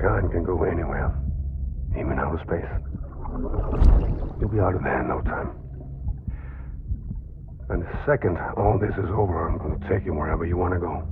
mankind can go anywhere, even outer space. You'll be out of there in no time. And the second all this is over, I'm going to take you wherever you want to go.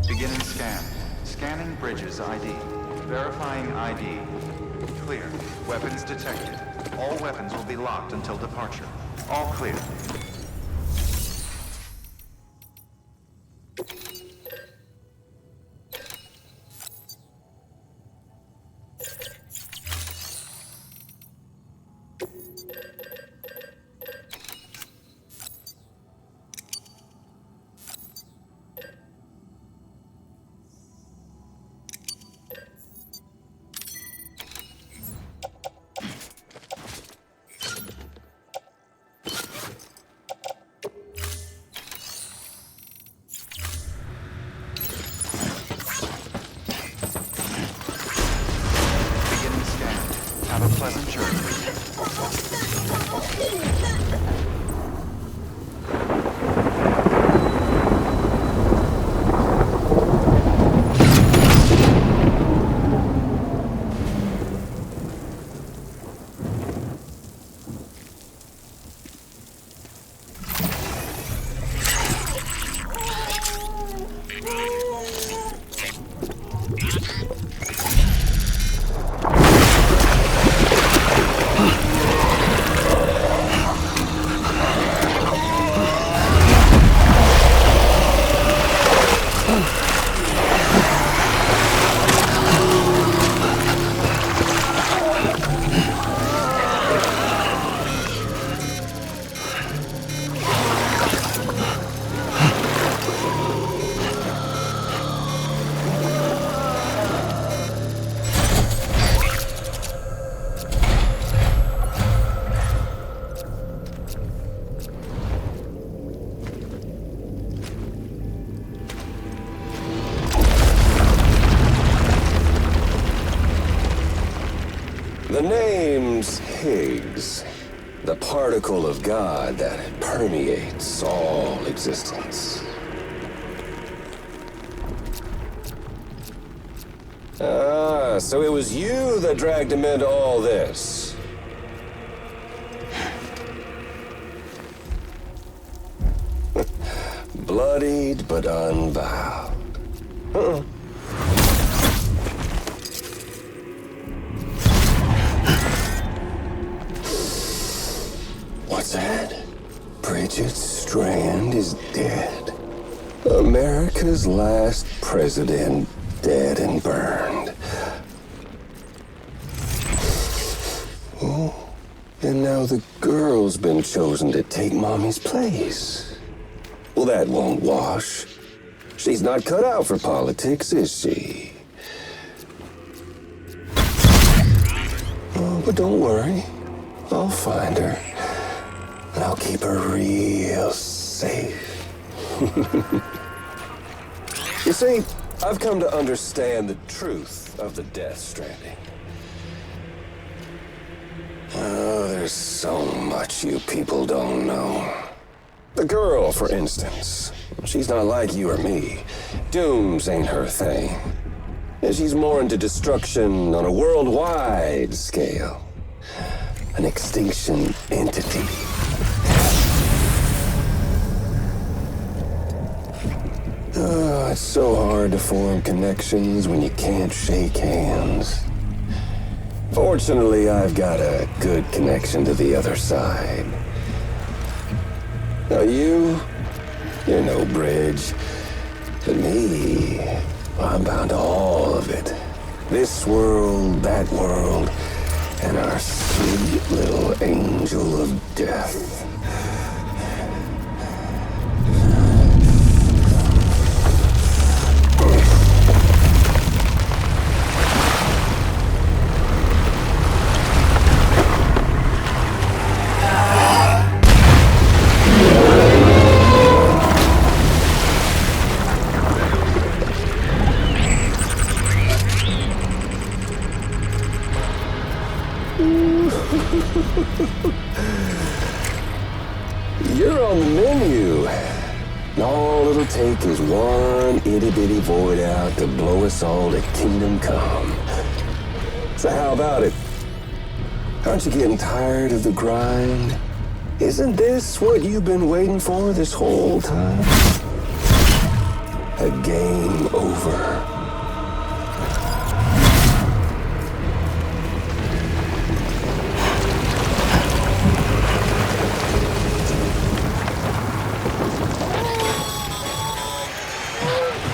Beginning scan. Scanning bridges ID. Verifying ID. Clear. Weapons detected. All weapons will be locked until departure. All clear. Have a pleasant journey. The name's Higgs, the particle of God that permeates all existence. Ah, so it was you that dragged him into all this. Bloodied but unbowed. What's that? Bridget Strand is dead. America's last president dead and burned. Oh, and now the girl's been chosen to take Mommy's place. Well, that won't wash. She's not cut out for politics, is she? Oh, but don't worry. I'll find her. And I'll keep her real safe. You see, I've come to understand the truth of the Death Stranding. Oh, there's so much you people don't know. The girl, for instance, she's not like you or me. Dooms ain't her thing. And she's more into destruction on a worldwide scale. An extinction entity. Oh, it's so hard to form connections when you can't shake hands. Fortunately, I've got a good connection to the other side. Now you're no bridge. But me, I'm bound to all of it. This world, that world, and our sweet little angel of death. You're on the menu. And all it'll take is one itty-bitty void out to blow us all to kingdom come. So how about it? Aren't you getting tired of the grind? Isn't this what you've been waiting for this whole time? A game over.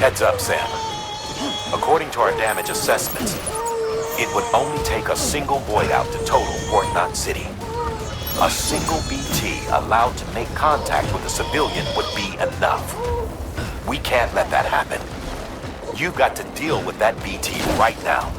Heads up, Sam. According to our damage assessments, it would only take a single void out to total Port Knot City. A single BT allowed to make contact with a civilian would be enough. We can't let that happen. You've got to deal with that BT right now.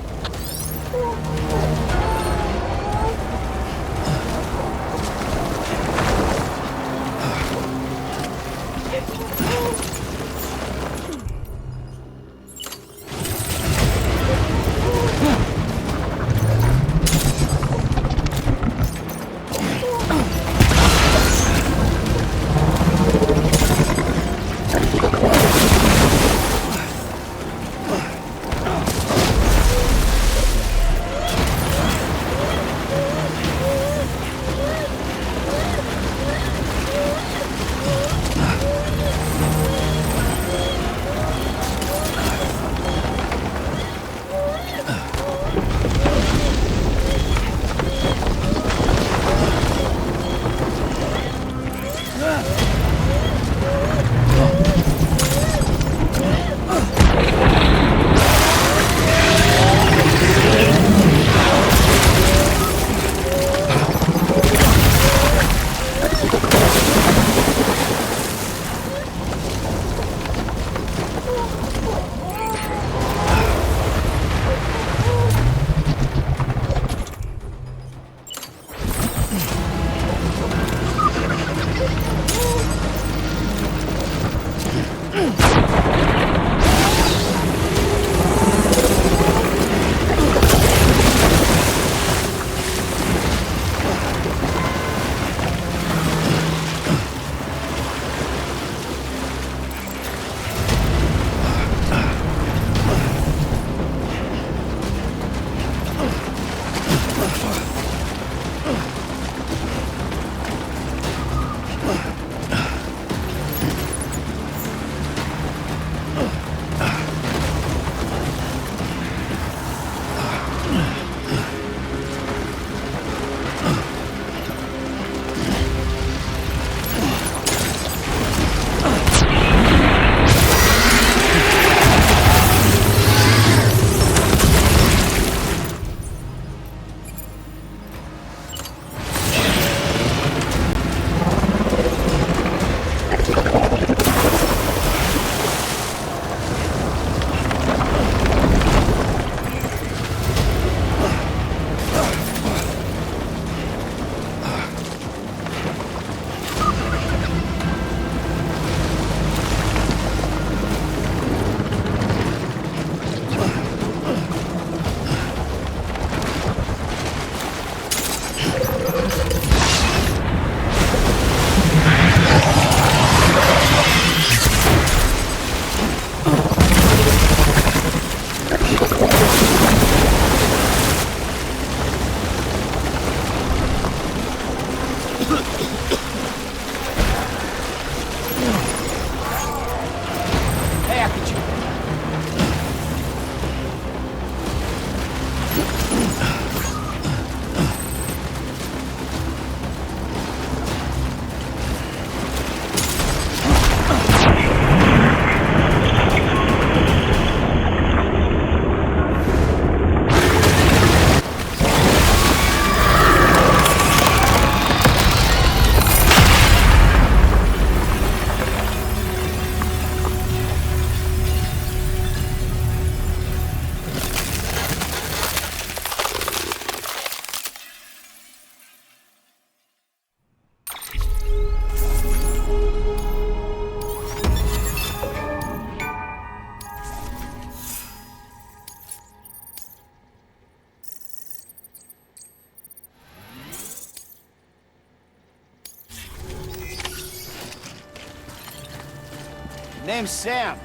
Name's Sam.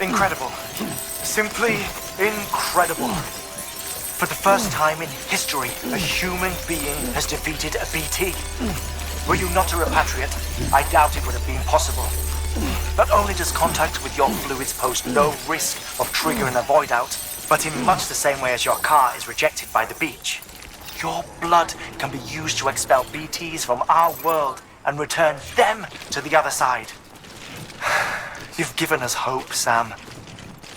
Incredible. Simply incredible. For the first time in history, a human being has defeated a BT. Were you not a repatriate, I doubt it would have been possible. Not only does contact with your fluids pose no risk of triggering a void out, but in much the same way as your car is rejected by the beach, your blood can be used to expel BTs from our world and return them to the other side. You've given us hope, Sam.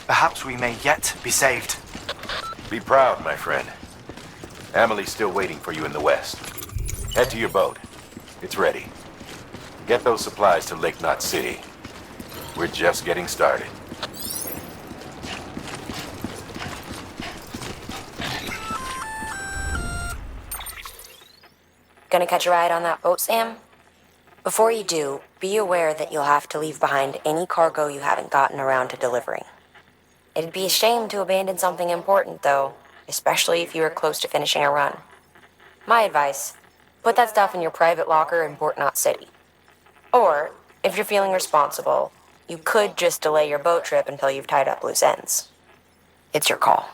Perhaps we may yet be saved. Be proud, my friend. Amelie's still waiting for you in the west. Head to your boat. It's ready. Get those supplies to Lake Knot City. We're just getting started. Gonna catch a ride on that boat, Sam? Before you do, be aware that you'll have to leave behind any cargo you haven't gotten around to delivering. It'd be a shame to abandon something important, though, especially if you are close to finishing a run. My advice, put that stuff in your private locker in Port Knot City. Or, if you're feeling responsible, you could just delay your boat trip until you've tied up loose ends. It's your call.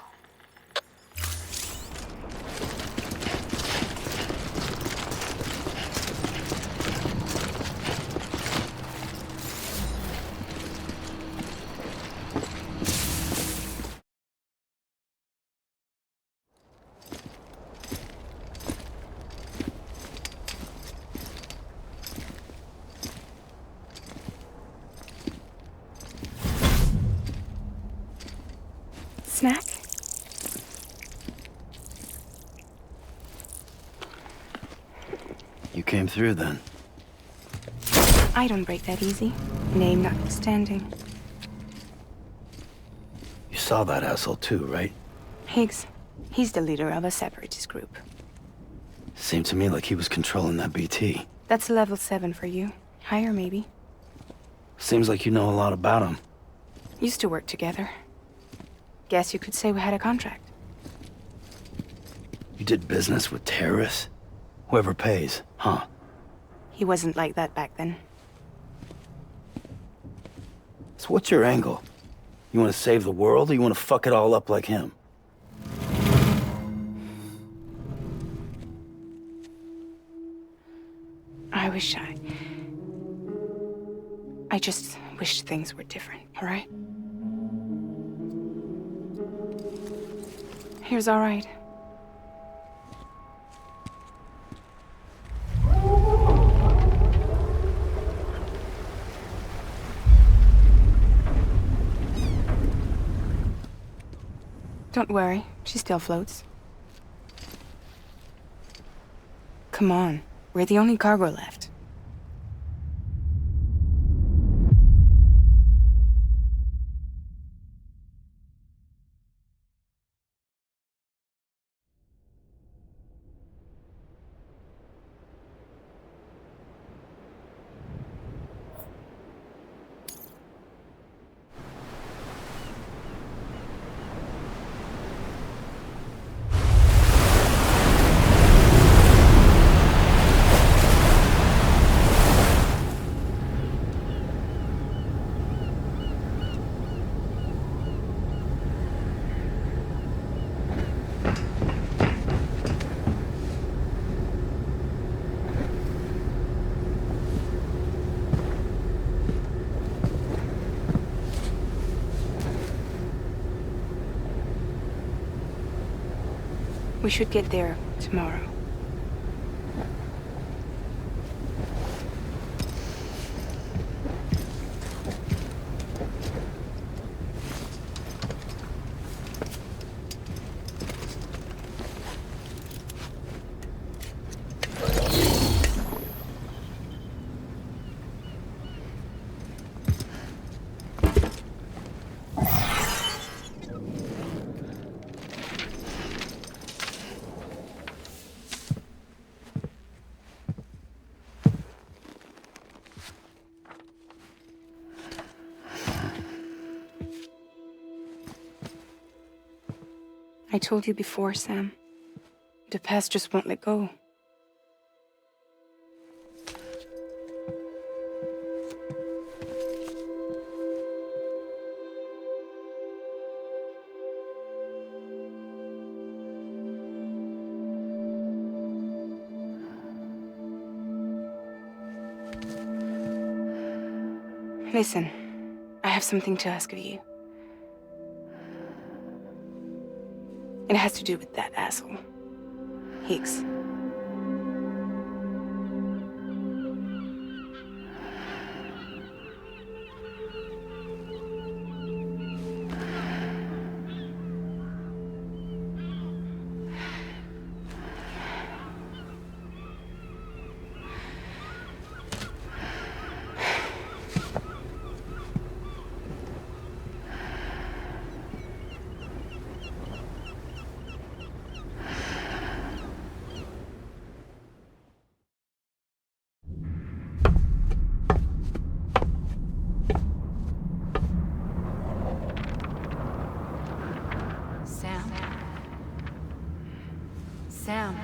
Snack? You came through then. I don't break that easy. Name notwithstanding. You saw that asshole too, right? Higgs. He's the leader of a separatist group. Seemed to me like he was controlling that BT. That's level 7 for you. Higher, maybe. Seems like you know a lot about him. Used to work together. Guess you could say we had a contract. You did business with terrorists? Whoever pays, huh? He wasn't like that back then. So what's your angle? You want to save the world, or you want to fuck it all up like him? I just wished things were different, all right? Here's all right. Don't worry, she still floats. Come on, we're the only cargo left. We should get there tomorrow. I told you before, Sam. The past just won't let go. Listen, I have something to ask of you. It has to do with that asshole, Higgs. Sam.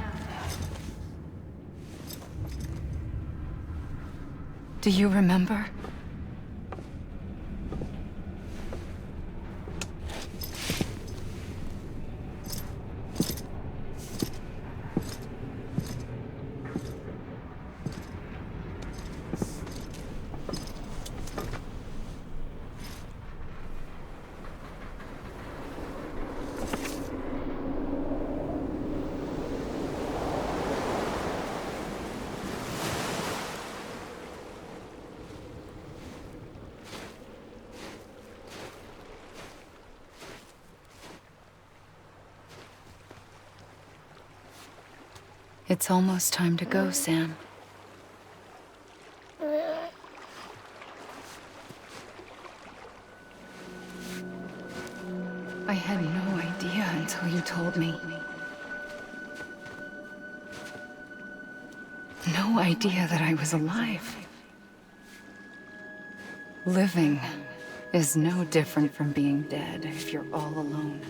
Do you remember? It's almost time to go, Sam. I had no idea until you told me. No idea that I was alive. Living is no different from being dead if you're all alone.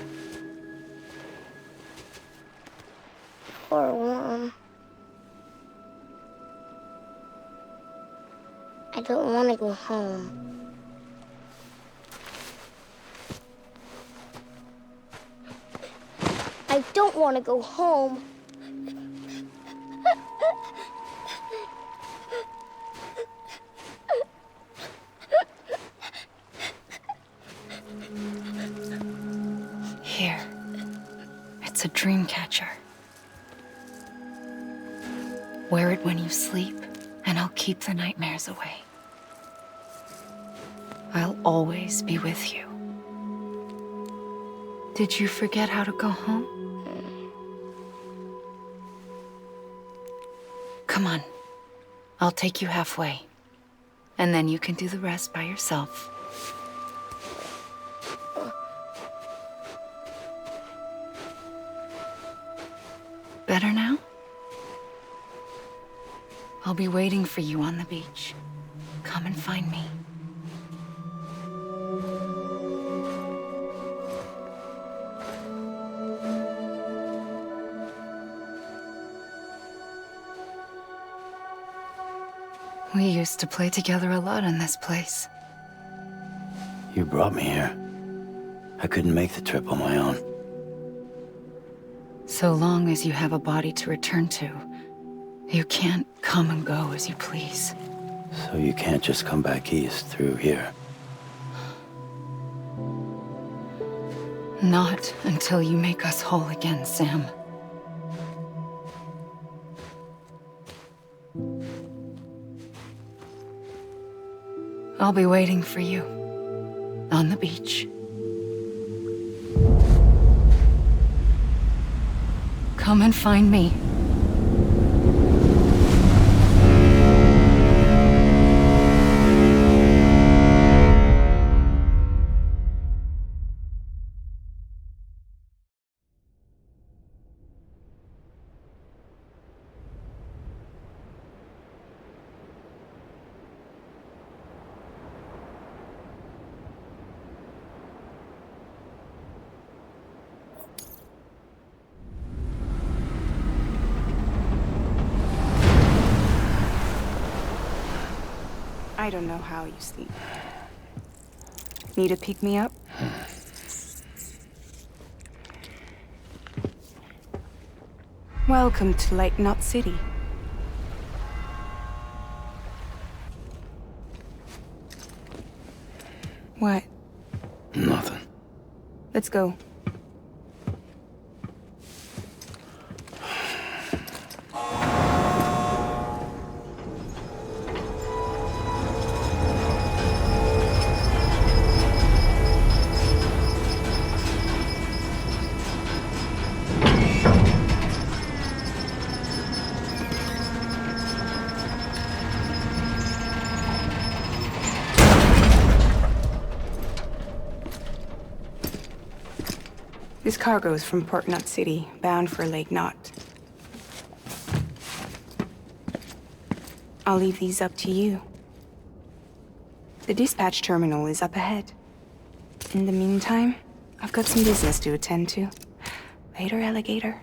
Poor Mom. I don't want to go home. I don't want to go home. Here. It's a dream catcher. Wear it when you sleep, and I'll keep the nightmares away. I'll always be with you. Did you forget how to go home? Come on. I'll take you halfway. And then you can do the rest by yourself. Better now? I'll be waiting for you on the beach. Come and find me. We used to play together a lot in this place. You brought me here. I couldn't make the trip on my own. So long as you have a body to return to, you can't come and go as you please. So you can't just come back east through here? Not until you make us whole again, Sam. I'll be waiting for you on the beach. Come and find me. I don't know how you sleep. Need a pick-me-up? Welcome to Lake Knot City. What? Nothing. Let's go. This cargo is from Port Knot City, bound for Lake Knot. I'll leave these up to you. The dispatch terminal is up ahead. In the meantime, I've got some business to attend to. Later, alligator.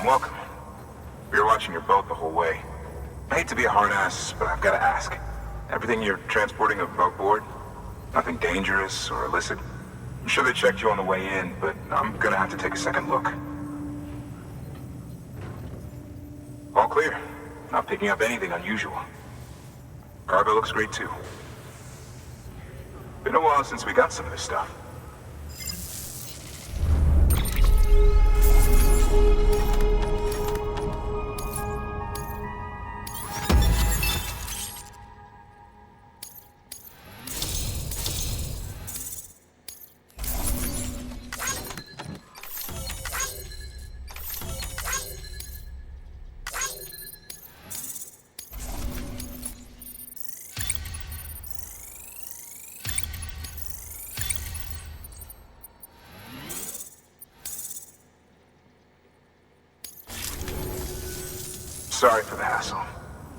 Welcome. We were watching your boat the whole way. I hate to be a hard ass, but I've got to ask. Everything you're transporting above board? Nothing dangerous or illicit? I'm sure they checked you on the way in, but I'm gonna have to take a second look. All clear. Not picking up anything unusual. Cargo looks great too. Been a while since we got some of this stuff. Sorry for the hassle.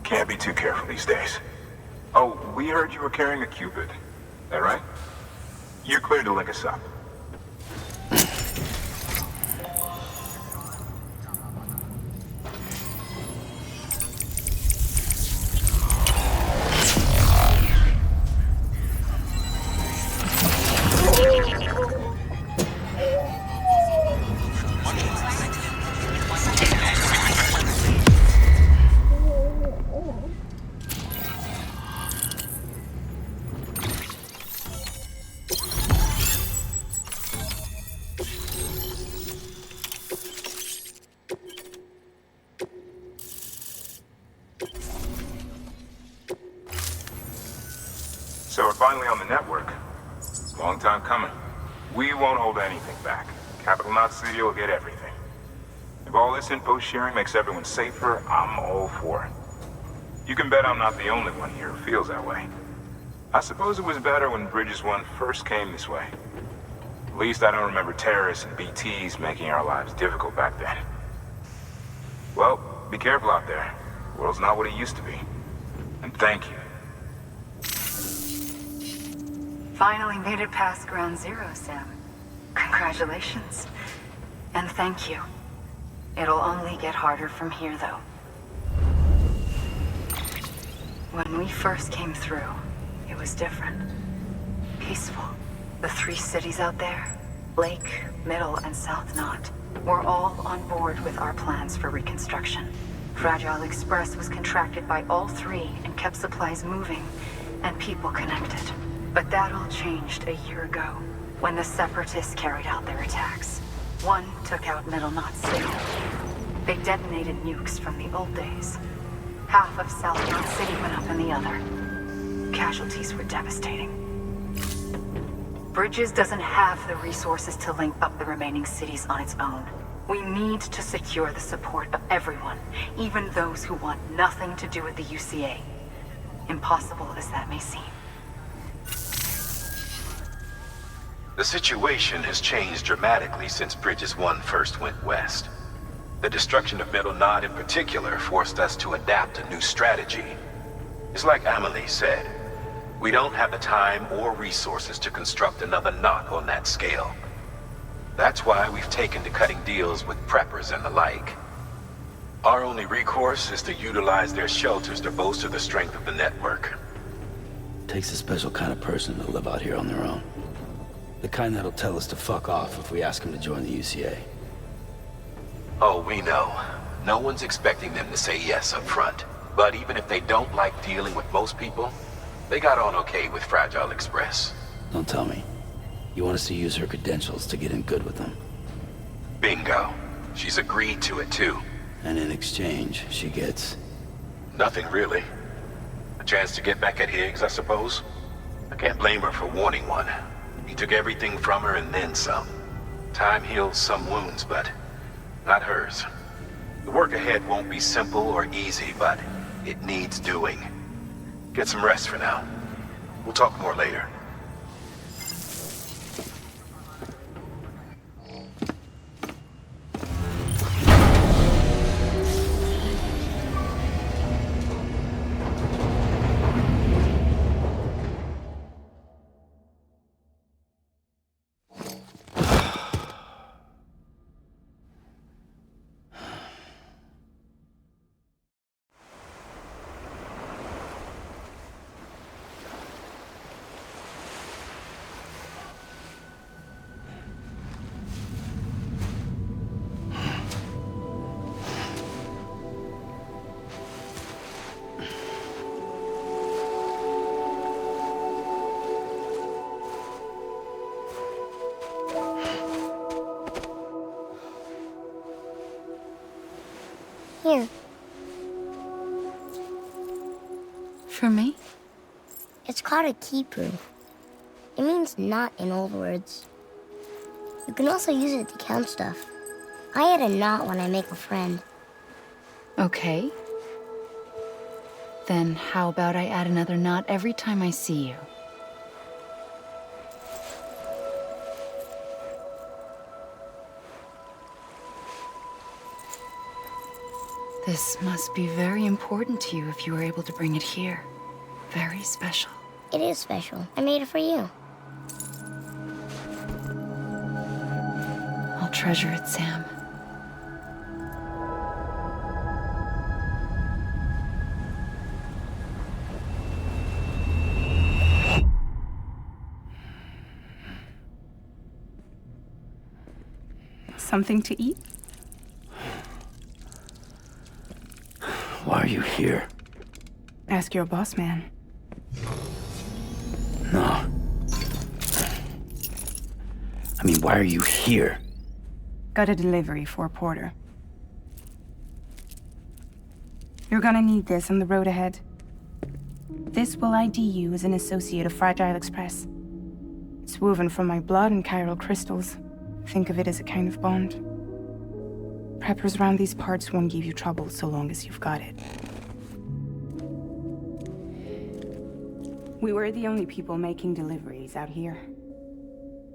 Can't be too careful these days. Oh, we heard you were carrying a Cupid. That right? You're clear to link us up. So we're finally on the network. Long time coming. We won't hold anything back. Capital Knot City will get everything. If all this info sharing makes everyone safer, I'm all for it. You can bet I'm not the only one here who feels that way. I suppose it was better when Bridges 1 first came this way. At least I don't remember terrorists and BTs making our lives difficult back then. Well, be careful out there. The world's not what it used to be. And thank you. Finally made it past Ground Zero, Sam. Congratulations. And thank you. It'll only get harder from here, though. When we first came through, it was different. Peaceful. The 3 cities out there, Lake, Middle, and South Knot, were all on board with our plans for reconstruction. Fragile Express was contracted by all 3 and kept supplies moving and people connected. But that all changed a year ago, when the Separatists carried out their attacks. One took out Middle Knot City. They detonated nukes from the old days. Half of South Knot City went up in the other. Casualties were devastating. Bridges doesn't have the resources to link up the remaining cities on its own. We need to secure the support of everyone, even those who want nothing to do with the UCA. Impossible as that may seem. The situation has changed dramatically since Bridges 1 first went west. The destruction of Middle Knot in particular forced us to adapt a new strategy. It's like Amelie said, we don't have the time or resources to construct another knot on that scale. That's why we've taken to cutting deals with preppers and the like. Our only recourse is to utilize their shelters to bolster the strength of the network. Takes a special kind of person to live out here on their own. The kind that'll tell us to fuck off if we ask them to join the UCA. Oh, we know. No one's expecting them to say yes up front. But even if they don't like dealing with most people, they got on okay with Fragile Express. Don't tell me. You want us to use her credentials to get in good with them? Bingo. She's agreed to it too. And in exchange, she gets... Nothing really. A chance to get back at Higgs, I suppose. I can't blame her for wanting one. He took everything from her and then some. Time heals some wounds, but not hers. The work ahead won't be simple or easy, but it needs doing. Get some rest for now. We'll talk more later. Here. For me? It's called a keeper. It means knot in old words. You can also use it to count stuff. I add a knot when I make a friend. Okay. Then how about I add another knot every time I see you? This must be very important to you if you were able to bring it here. Very special. It is special. I made it for you. I'll treasure it, Sam. Something to eat? Why are you here? Ask your boss man. No. I mean, why are you here? Got a delivery for Porter. You're gonna need this on the road ahead. This will ID you as an associate of Fragile Express. It's woven from my blood and chiral crystals. Think of it as a kind of bond. Preppers around these parts won't give you trouble so long as you've got it. We were the only people making deliveries out here.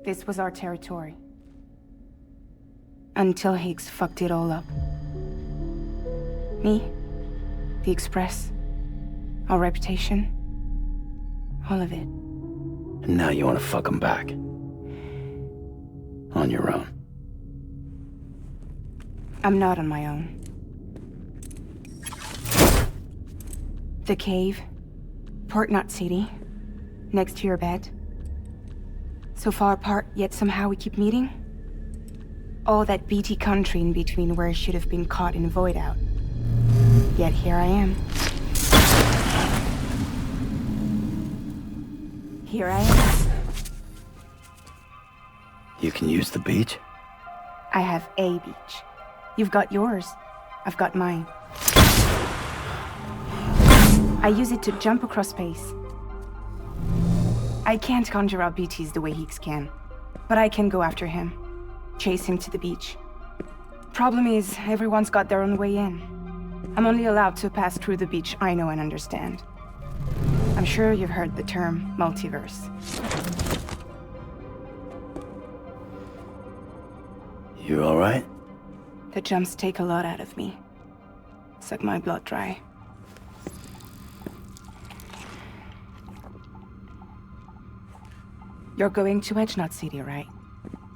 This was our territory. Until Higgs fucked it all up. Me, the Express, our reputation, all of it. And now you want to fuck him back. On your own. I'm not on my own. The cave, Port Knot City, next to your bed. So far apart, yet somehow we keep meeting. All that BT country in between where I should have been caught in void out. Yet here I am. Here I am. You can use the beach? I have a beach. You've got yours. I've got mine. I use it to jump across space. I can't conjure up BTs the way Higgs can, but I can go after him. Chase him to the beach. Problem is, everyone's got their own way in. I'm only allowed to pass through the beach I know and understand. I'm sure you've heard the term multiverse. You all right? The jumps take a lot out of me. Suck my blood dry. You're going to Edge Knot City, right?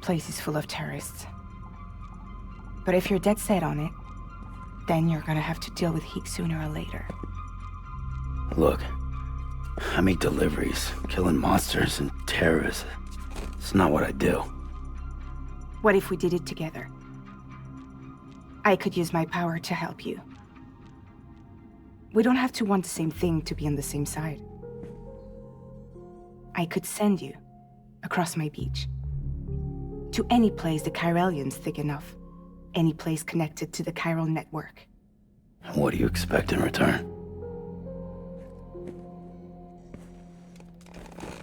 Place is full of terrorists. But if you're dead set on it, then you're gonna have to deal with Higgs sooner or later. Look, I make deliveries, killing monsters and terrorists. It's not what I do. What if we did it together? I could use my power to help you. We don't have to want the same thing to be on the same side. I could send you across my beach. To any place the Chiralian's thick enough. Any place connected to the chiral network. What do you expect in return?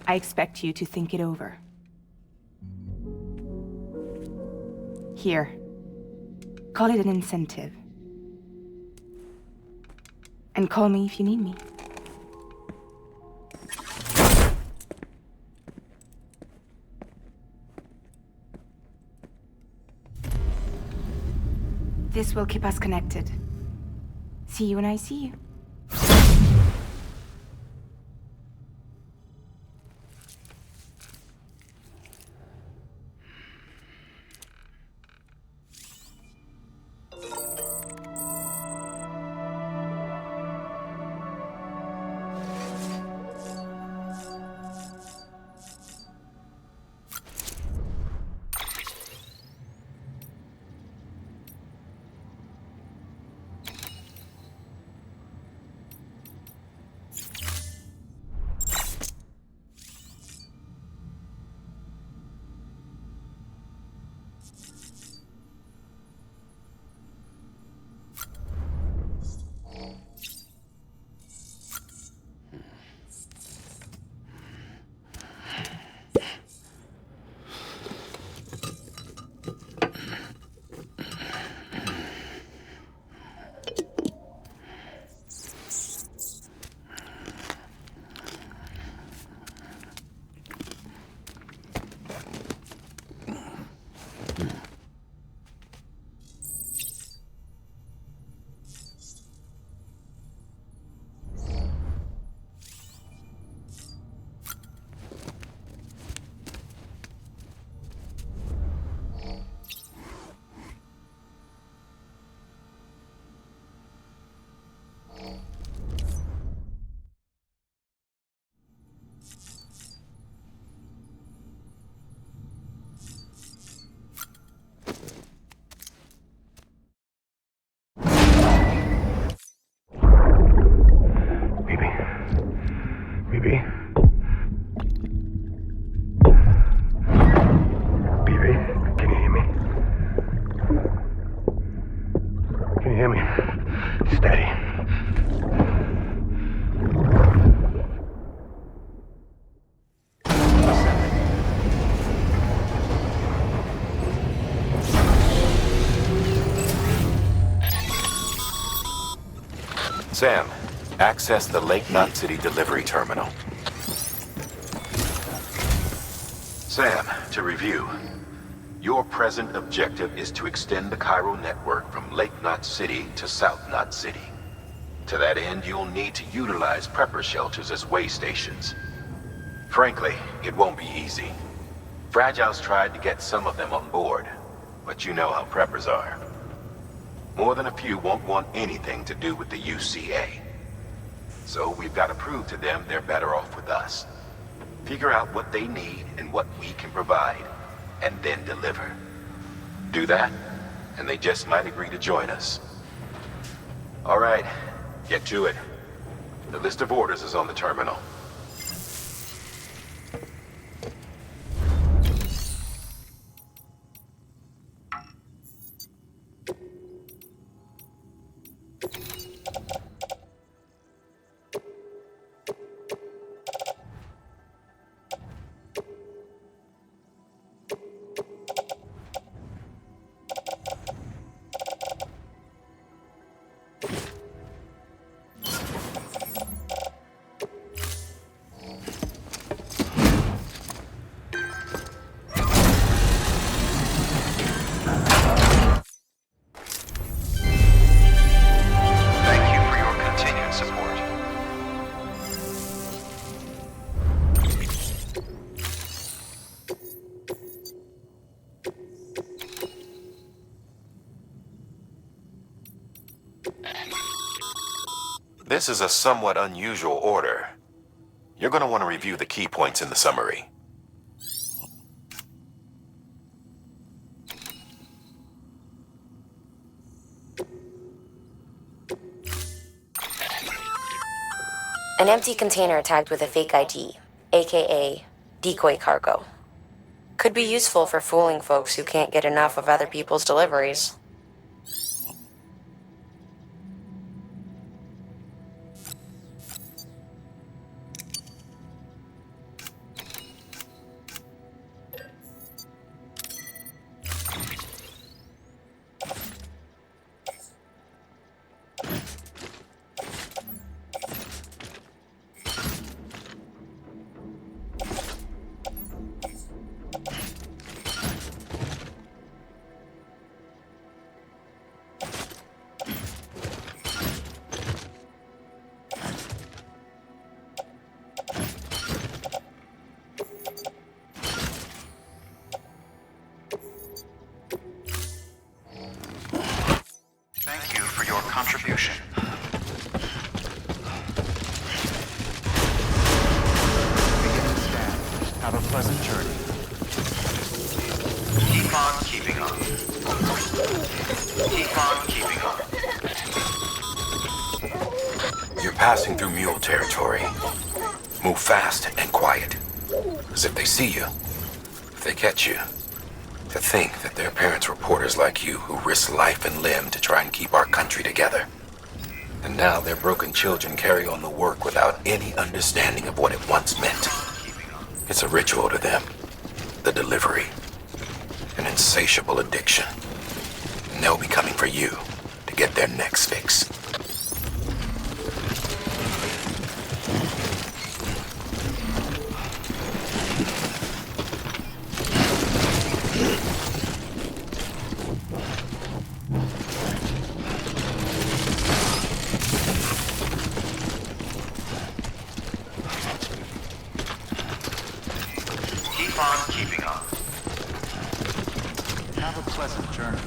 I expect you to think it over. Here. Call it an incentive. And call me if you need me. This will keep us connected. See you when I see you. Sam, access the Lake Knot City delivery terminal. Sam, to review. Your present objective is to extend the Cairo network from Lake Knot City to South Knot City. To that end, you'll need to utilize prepper shelters as way stations. Frankly, it won't be easy. Fragile's tried to get some of them on board, but you know how preppers are. More than a few won't want anything to do with the UCA. So we've got to prove to them they're better off with us. Figure out what they need and what we can provide, and then deliver. Do that, and they just might agree to join us. All right, get to it. The list of orders is on the terminal. This is a somewhat unusual order. You're going to want to review the key points in the summary. An empty container tagged with a fake ID, aka decoy cargo. Could be useful for fooling folks who can't get enough of other people's deliveries. Thank you for your contribution. Begin to scan. Have a pleasant journey. Keep on keeping on. Keep on keeping on. You're passing through mule territory. Move fast and quiet. As if they see you. If they catch you. To think that their parents were reporters like you who risked life and limb to try and keep our country together. And now their broken children carry on the work without any understanding of what it once meant. It's a ritual to them. The delivery. An insatiable addiction. And they'll be coming for you to get their next fix. Keep on keeping on. Have a pleasant journey.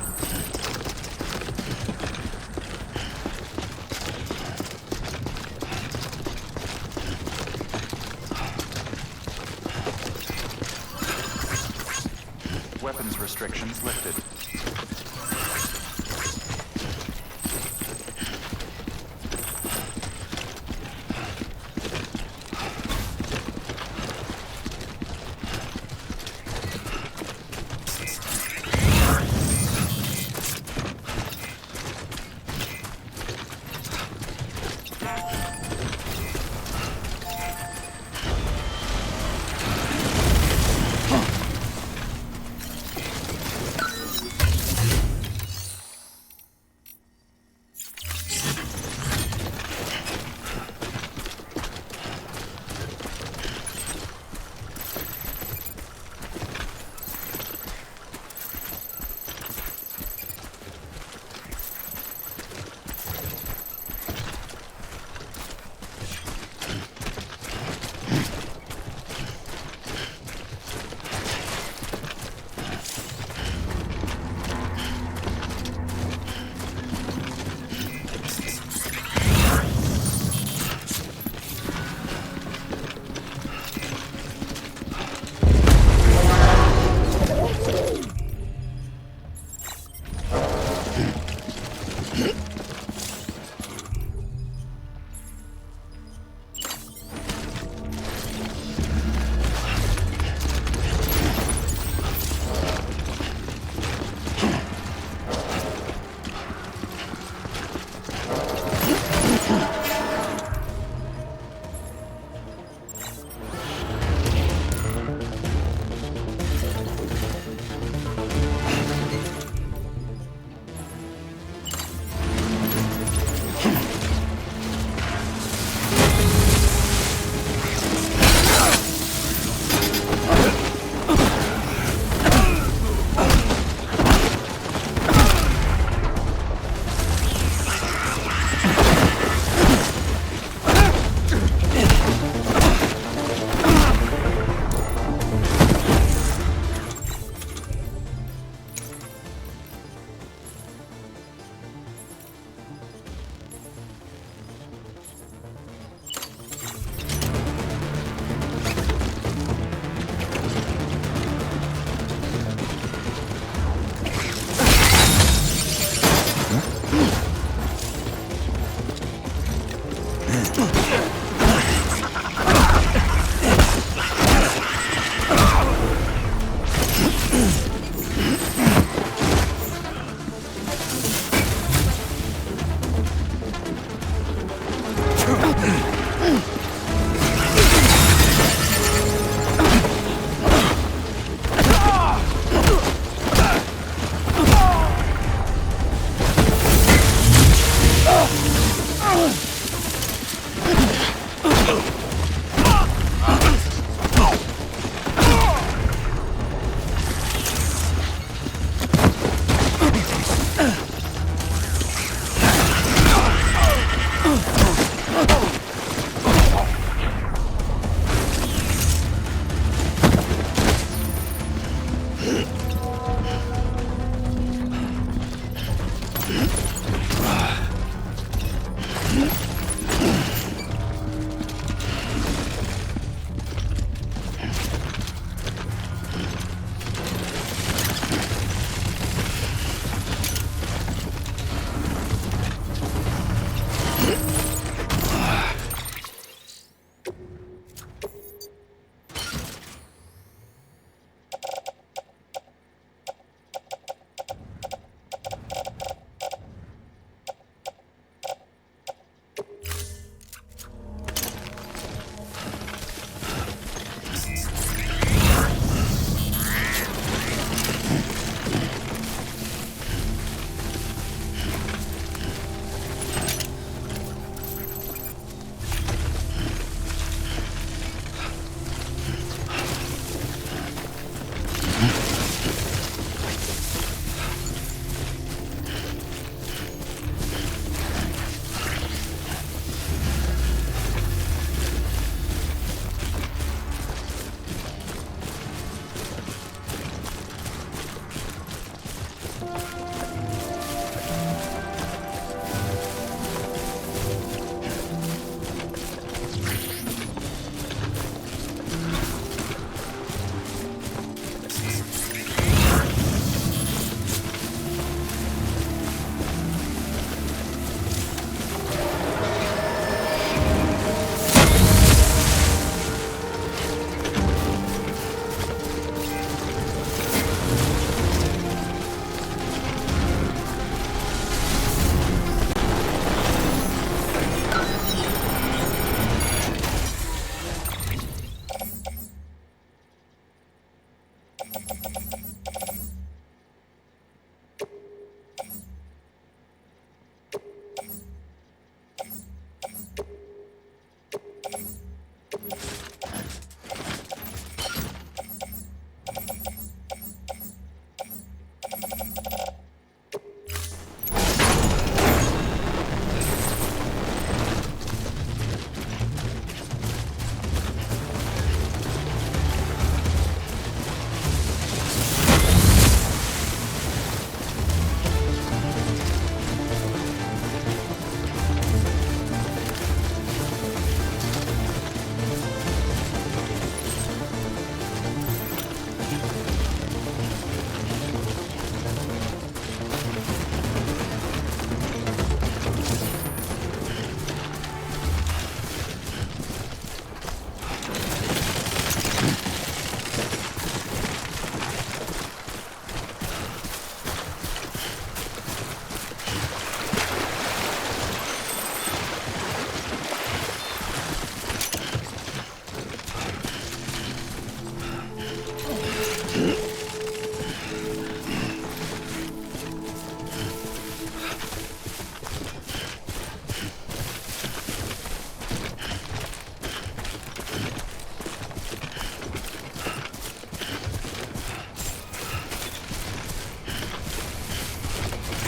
Weapons restrictions lifted.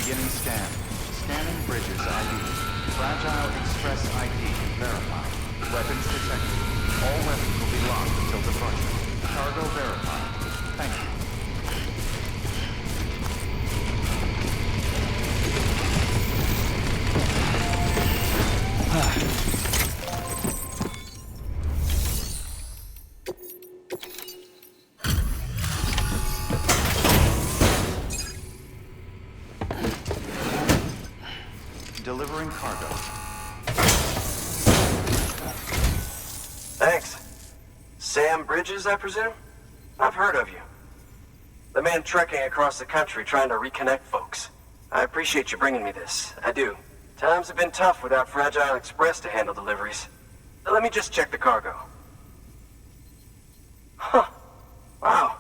Beginning scan. Scanning bridges ID. Fragile Express ID verified. Weapons detected. All weapons will be locked until departure. Cargo verified. Thank you. Delivering cargo. Thanks. Sam Bridges, I presume? I've heard of you. The man trekking across the country trying to reconnect folks. I appreciate you bringing me this. I do. Times have been tough without Fragile Express to handle deliveries. Let me just check the cargo. Huh. Wow.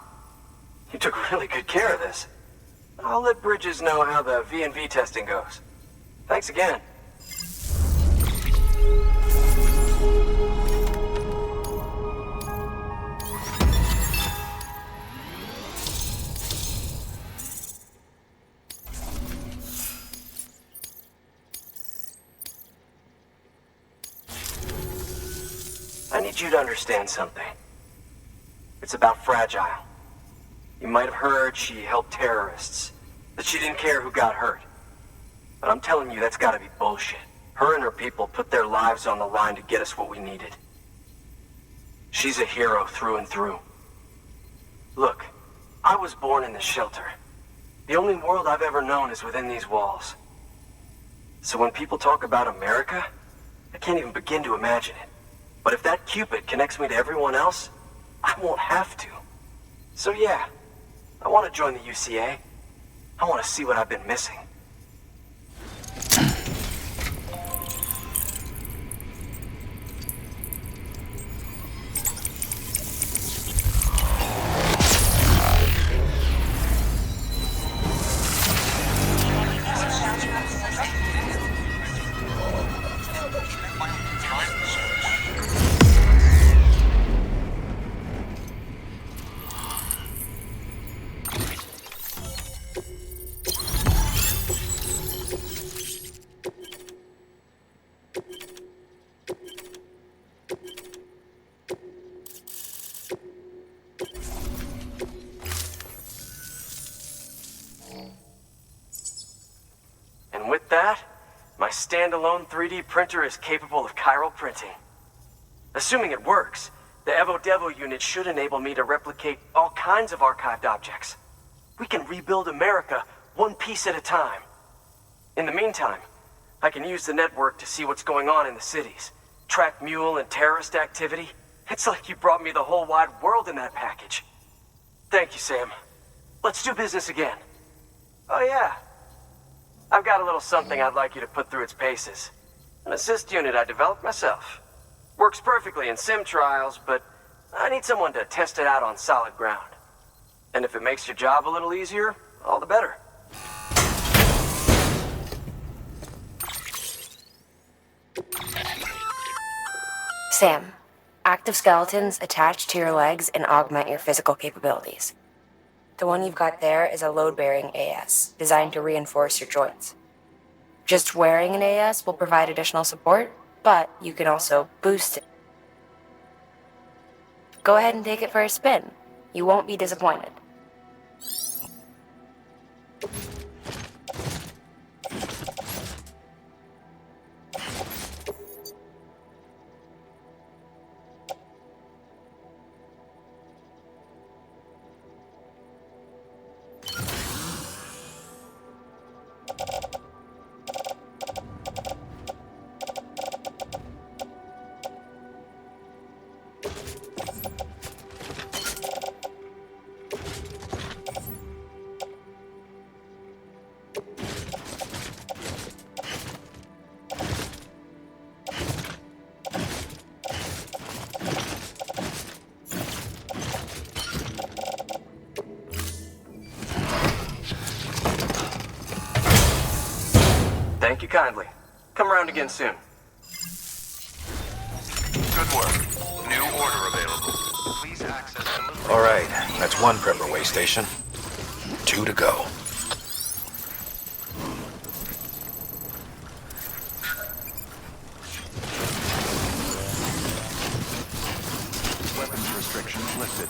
You took really good care of this. I'll let Bridges know how the V&V testing goes. Thanks again. I need you to understand something. It's about Fragile. You might have heard she helped terrorists, that she didn't care who got hurt. But I'm telling you, that's gotta be bullshit. Her and her people put their lives on the line to get us what we needed. She's a hero through and through. Look, I was born in this shelter. The only world I've ever known is within these walls. So when people talk about America, I can't even begin to imagine it. But if that Cupid connects me to everyone else, I won't have to. So yeah, I want to join the UCA. I want to see what I've been missing. And with that, my standalone 3D printer is capable of chiral printing. Assuming it works, the Evo Devo unit should enable me to replicate all kinds of archived objects. We can rebuild America one piece at a time. In the meantime, I can use the network to see what's going on in the cities, track mule and terrorist activity. It's like you brought me the whole wide world in that package. Thank you, Sam. Let's do business again. Oh yeah. I've got a little something I'd like you to put through its paces. An assist unit I developed myself. Works perfectly in sim trials, but I need someone to test it out on solid ground. And if it makes your job a little easier, all the better. Sam, active skeletons attach to your legs and augment your physical capabilities. The one you've got there is a load-bearing AS, designed to reinforce your joints. Just wearing an AS will provide additional support, but you can also boost it. Go ahead and take it for a spin. You won't be disappointed. Thank you kindly. Come around again soon. Good work. New order available. Please access delivery. All right, that's one prepper way station. 2 to go. Weapons restrictions lifted.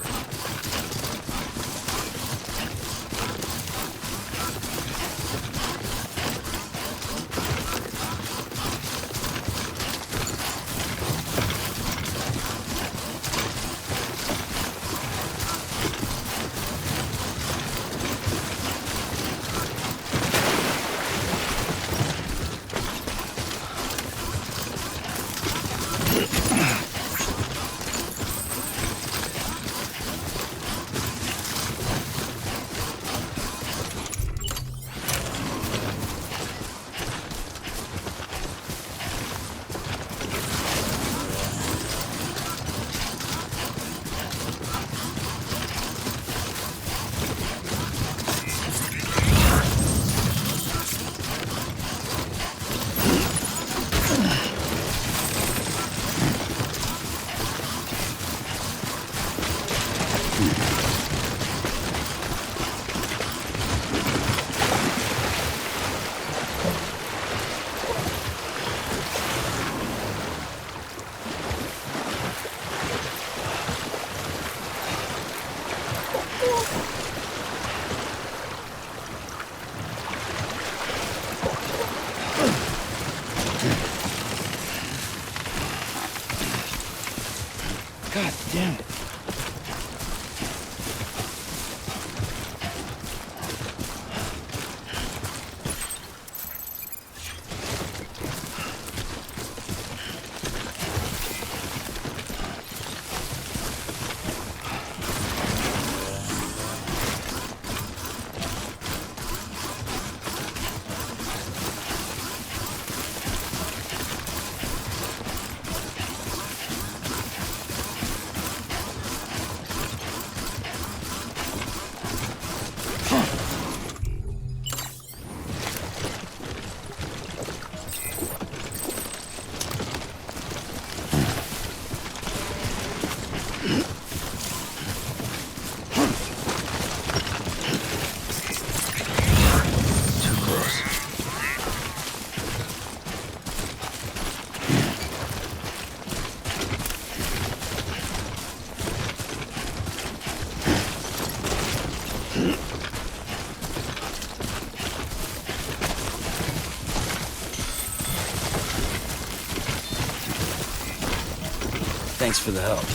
God damn it. Thanks for the help.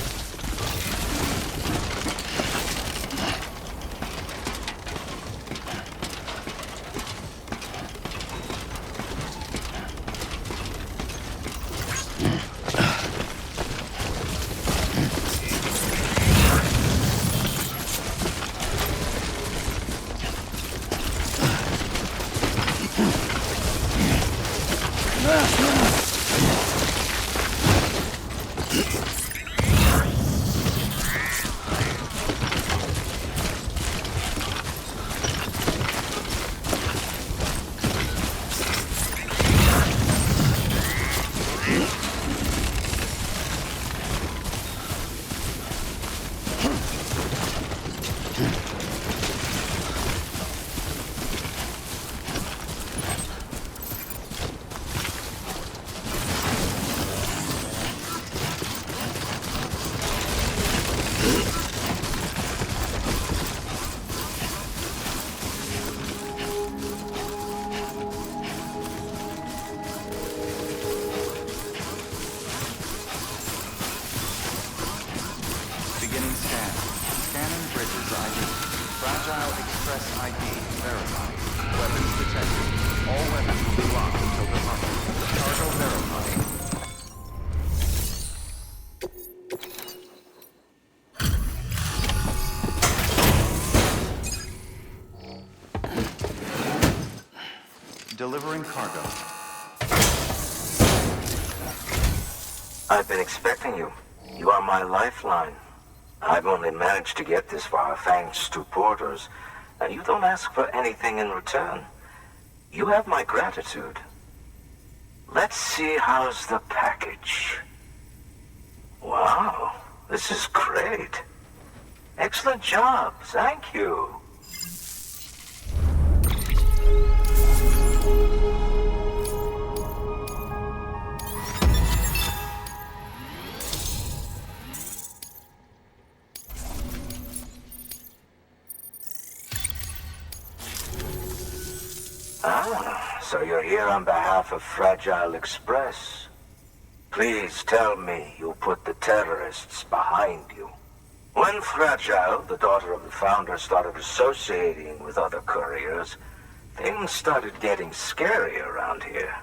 Beginning scan. Scanning bridges ID. Fragile Express ID verified. Weapons detected. All weapons will be locked until departure. Cargo verified. Delivering cargo. I've been expecting you. You are my lifeline. I've only managed to get this far thanks to porters, and you don't ask for anything in return. You have my gratitude. Let's see, how's the package? Wow, this is great. Excellent job, thank you. Ah, so you're here on behalf of Fragile Express. Please tell me you put the terrorists behind you. When Fragile, the daughter of the founder, started associating with other couriers, things started getting scary around here.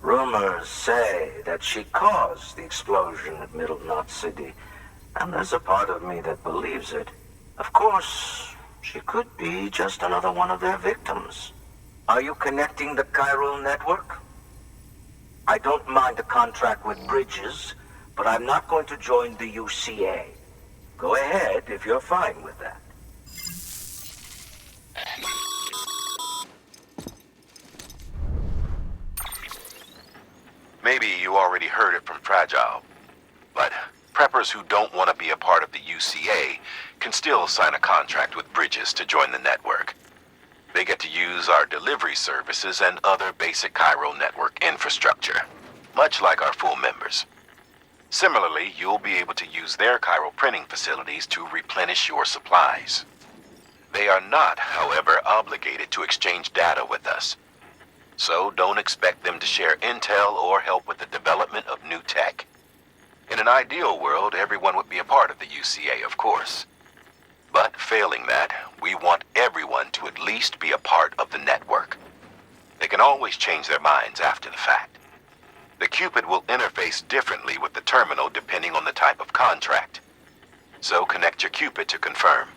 Rumors say that she caused the explosion at Middle Knot City, and there's a part of me that believes it. Of course, she could be just another one of their victims. Are you connecting the chiral network? I don't mind a contract with Bridges, but I'm not going to join the UCA. Go ahead if you're fine with that. Maybe you already heard it from Fragile, but preppers who don't want to be a part of the UCA can still sign a contract with Bridges to join the network. They get to use our delivery services and other basic chiral network infrastructure, much like our full members. Similarly, you'll be able to use their chiral printing facilities to replenish your supplies. They are not, however, obligated to exchange data with us. So don't expect them to share intel or help with the development of new tech. In an ideal world, everyone would be a part of the UCA, of course. But failing that, we want everyone to at least be a part of the network. They can always change their minds after the fact. The Cupid will interface differently with the terminal depending on the type of contract. So connect your Cupid to confirm.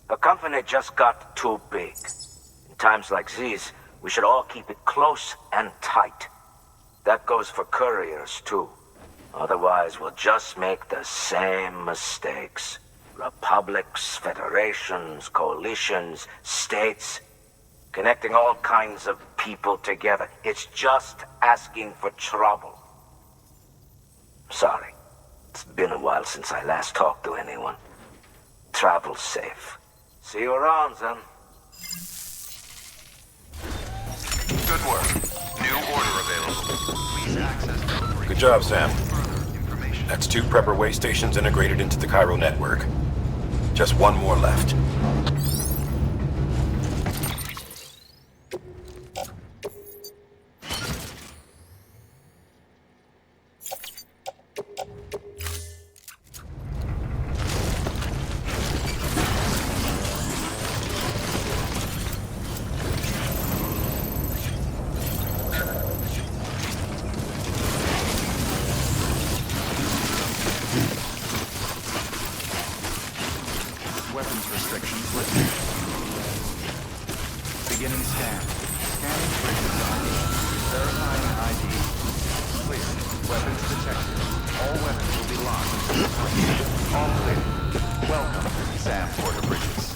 The company just got too big. In times like these, we should all keep it close and tight. That goes for couriers, too. Otherwise, we'll just make the same mistakes. Republics, federations, coalitions, states, connecting all kinds of people together. It's just asking for trouble. Sorry. It's been a while since I last talked to anyone. Travel safe. See you around, then. Good work. New order available. Please access. Good job, Sam. That's 2 prepper way stations integrated into the chiral network. Just 1 more left. Weapons restrictions lifted. Beginning scan. Scanning bridges ID. Verifying ID. Clear. Weapons detected. All weapons will be locked until departure. All clear. Welcome, Sam Porter Bridges.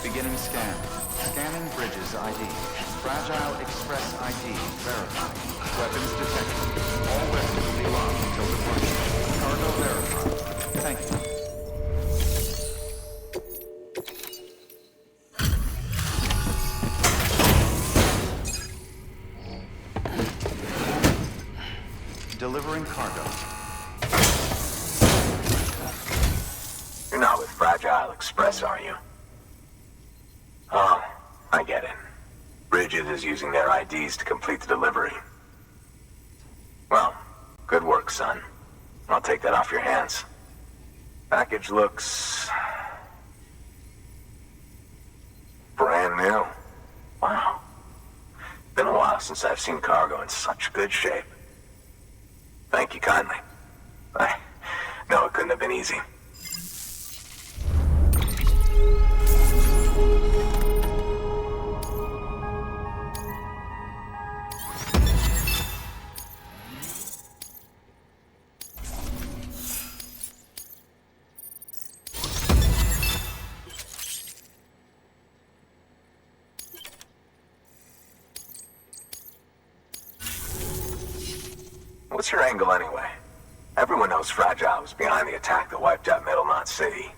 Beginning scan. Scanning bridges ID. Fragile Express ID verified. Weapons detected. All weapons will be locked until departure. Cargo verified. Thank you. Delivering cargo. You're not with Fragile Express, are you? Oh, I get it. Bridget is using their IDs to complete the delivery. Well, good work, son. I'll take that off your hands. Package looks... brand new. Wow. Been a while since I've seen cargo in such good shape. Thank you kindly. I know it couldn't have been easy. What's your angle anyway? Everyone knows Fragile was behind the attack that wiped out Middle Knot City.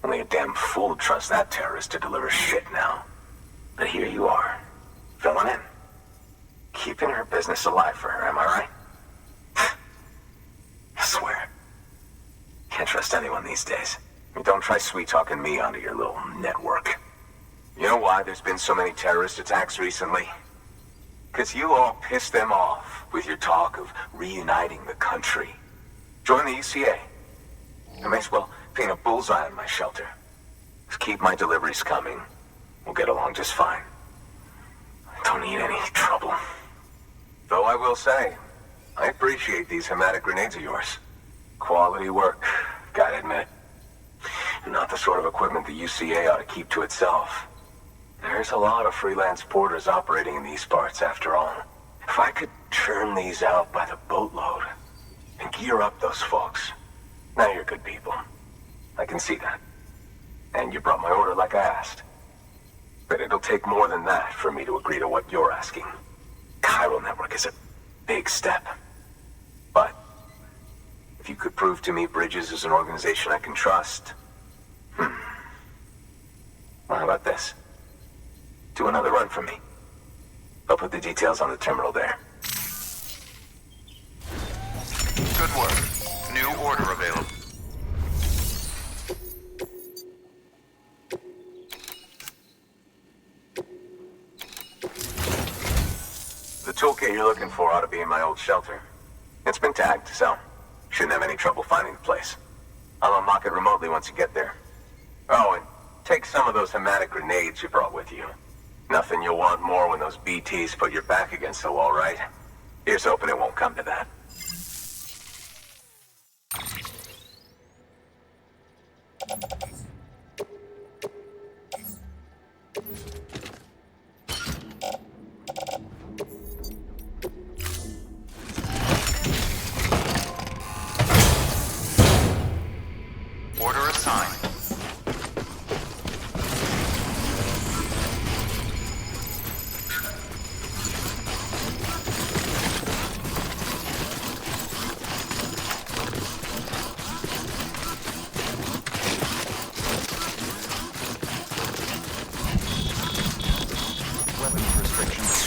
Only a damn fool would trust that terrorist to deliver shit now. But here you are, filling in. Keeping her business alive for her, am I right? I swear. Can't trust anyone these days. And don't try sweet-talking me onto your little network. You know why there's been so many terrorist attacks recently? Because you all pissed them off with your talk of reuniting the country. Join the UCA. I may as well paint a bullseye on my shelter. Just keep my deliveries coming. We'll get along just fine. I don't need any trouble. Though I will say, I appreciate these hematic grenades of yours. Quality work, gotta admit. Not the sort of equipment the UCA ought to keep to itself. There's a lot of freelance porters operating in these parts, after all. If I could churn these out by the boatload and gear up those folks. Now you're good people. I can see that. And you brought my order like I asked. But it'll take more than that for me to agree to what you're asking. Chiral Network is a big step. But if you could prove to me Bridges is an organization I can trust, well, how about this? Do another run for me. I'll put the details on the terminal there. Good work. New order available. The toolkit you're looking for ought to be in my old shelter. It's been tagged, so shouldn't have any trouble finding the place. I'll unlock it remotely once you get there. Oh, and take some of those hematic grenades you brought with you. Nothing you'll want more when those BTs put your back against the wall, right? Here's hoping it won't come to that. Order assigned. Weapons restrictions.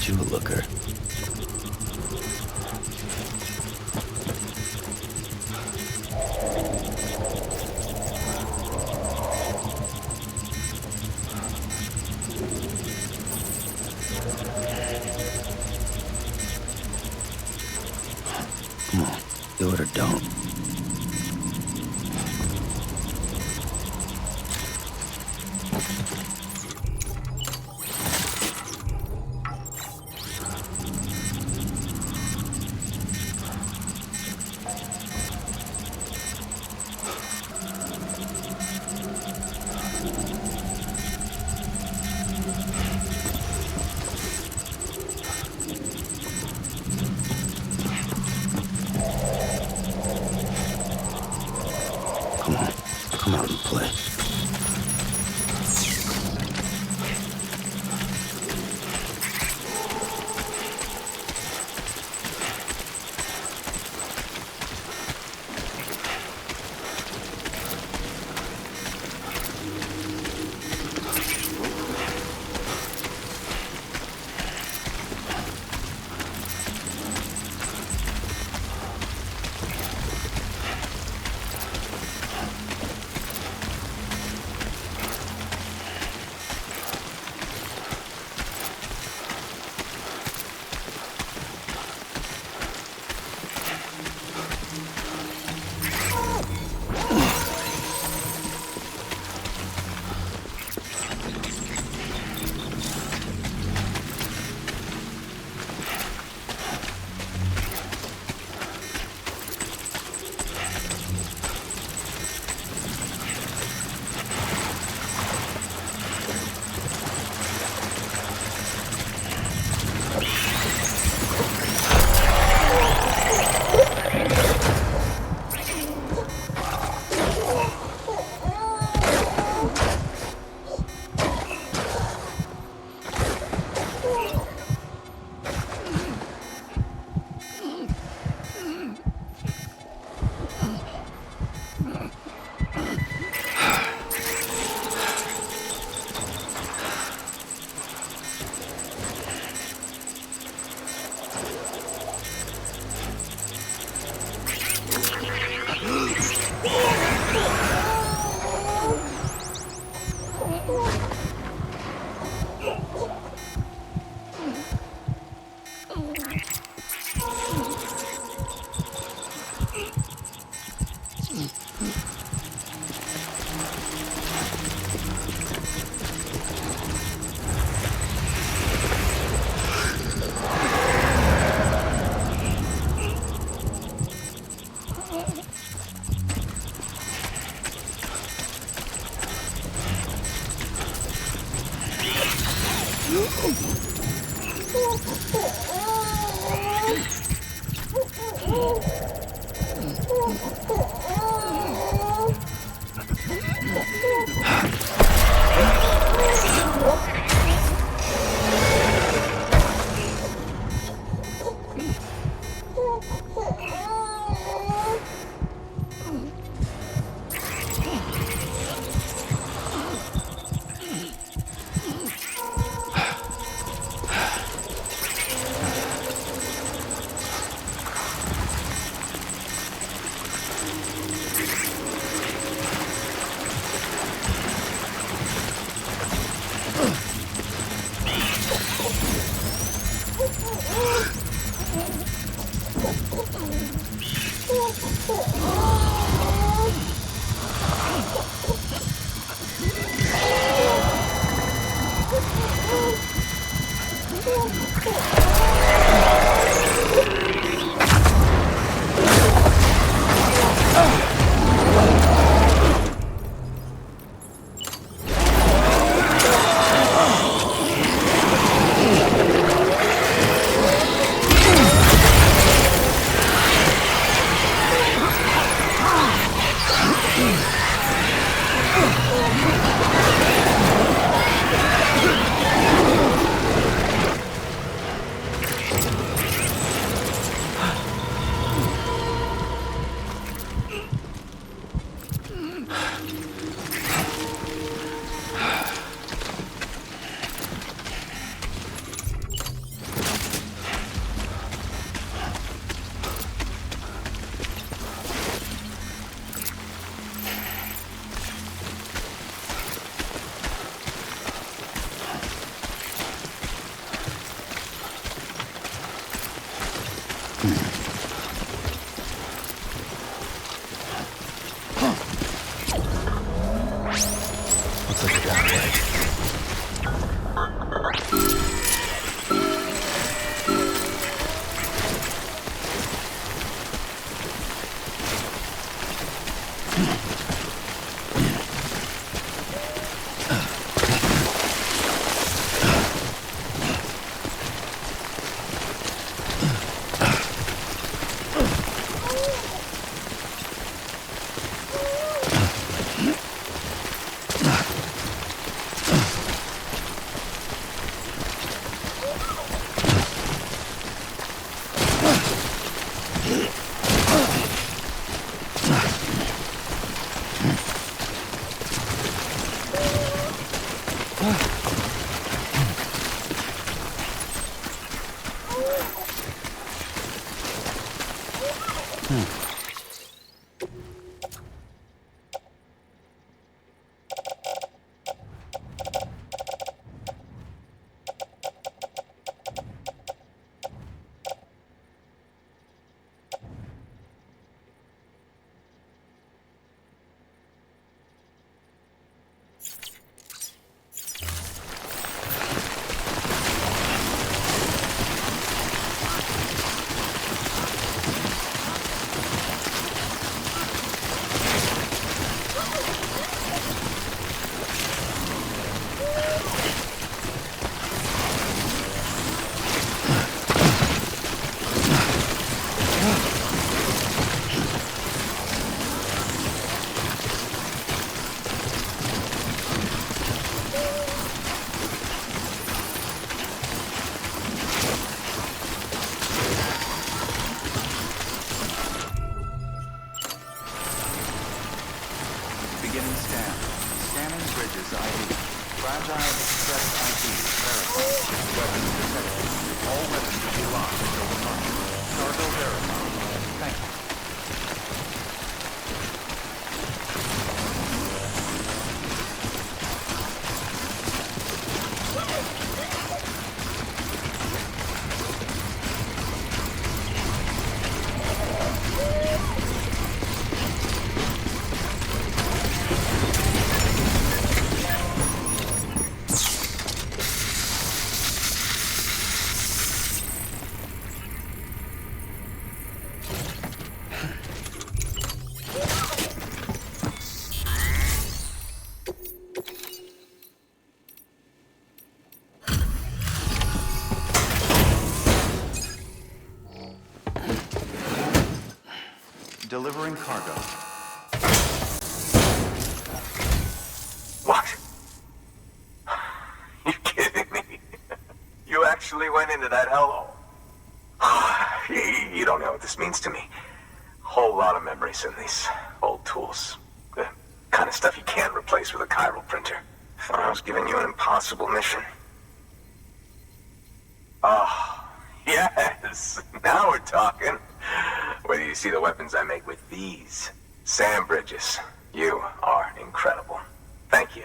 Aren't you a looker? Come on, do it or don't. Come out and play. Looks like a down way. Beginning scan. Scanning bridges ID. Fragile Express ID verified. Weapons detected. All weapons will be locked until departure. Cargo verified. Thank you. Delivering cargo. What? You kidding me? You actually went into that hellhole? You don't know what this means to me. Whole lot of memories in these old tools. The kind of stuff you can't replace with a chiral printer. I was giving you an impossible mission. Oh, yes. Now we're talking. Whether you see the weapons I make with these sand bridges, you are incredible. Thank you.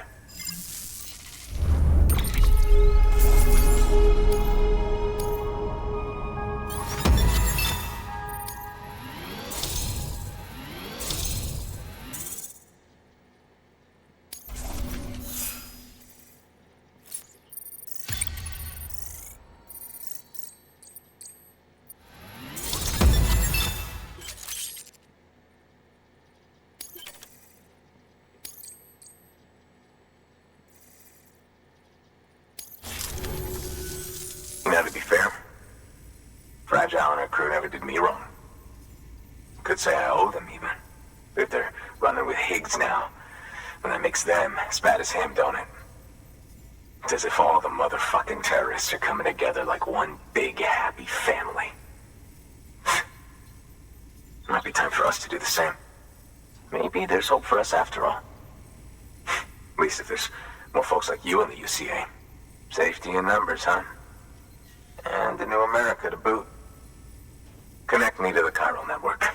Now, to be fair, Fragile and her crew never did me wrong. Could say I owe them, even. If they're running with Higgs now, and that makes them as bad as him, don't it? It's as if all the motherfucking terrorists are coming together like one big, happy family. Might be time for us to do the same. Maybe there's hope for us after all. At least if there's more folks like you in the UCA. Safety in numbers, huh? And the new America to boot. Connect me to the chiral network.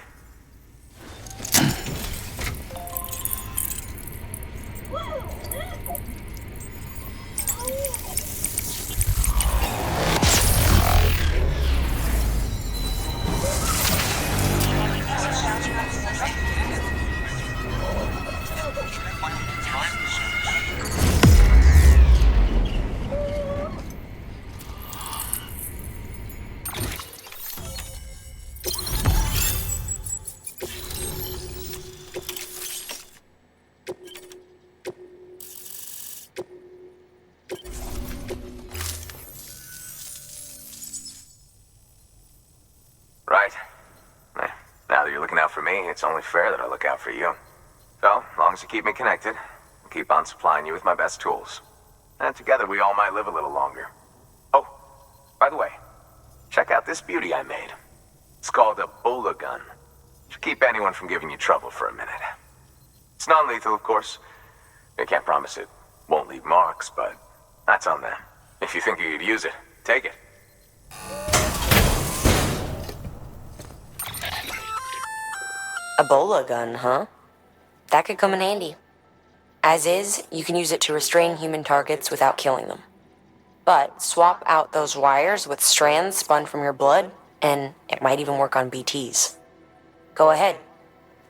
Right. Now that you're looking out for me, it's only fair that I look out for you. So, as long as you keep me connected, I'll keep on supplying you with my best tools. And together we all might live a little longer. Oh, by the way, check out this beauty I made. It's called a Bola gun. Should keep anyone from giving you trouble for a minute. It's non-lethal, of course. I can't promise it won't leave marks, but that's on them. If you think you could use it, take it. A Bola gun, huh? That could come in handy. As is, you can use it to restrain human targets without killing them. But swap out those wires with strands spun from your blood, and it might even work on BTs. Go ahead.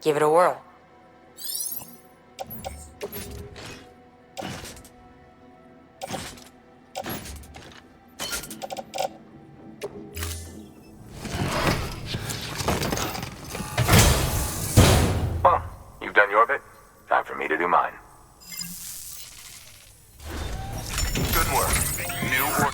Give it a whirl. Well, you've done your bit. Time for me to do mine. Good work. New order.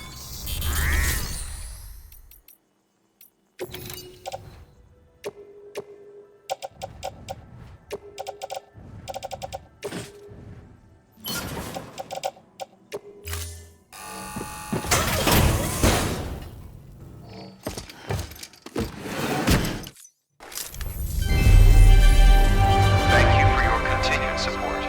Thank you for your continued support.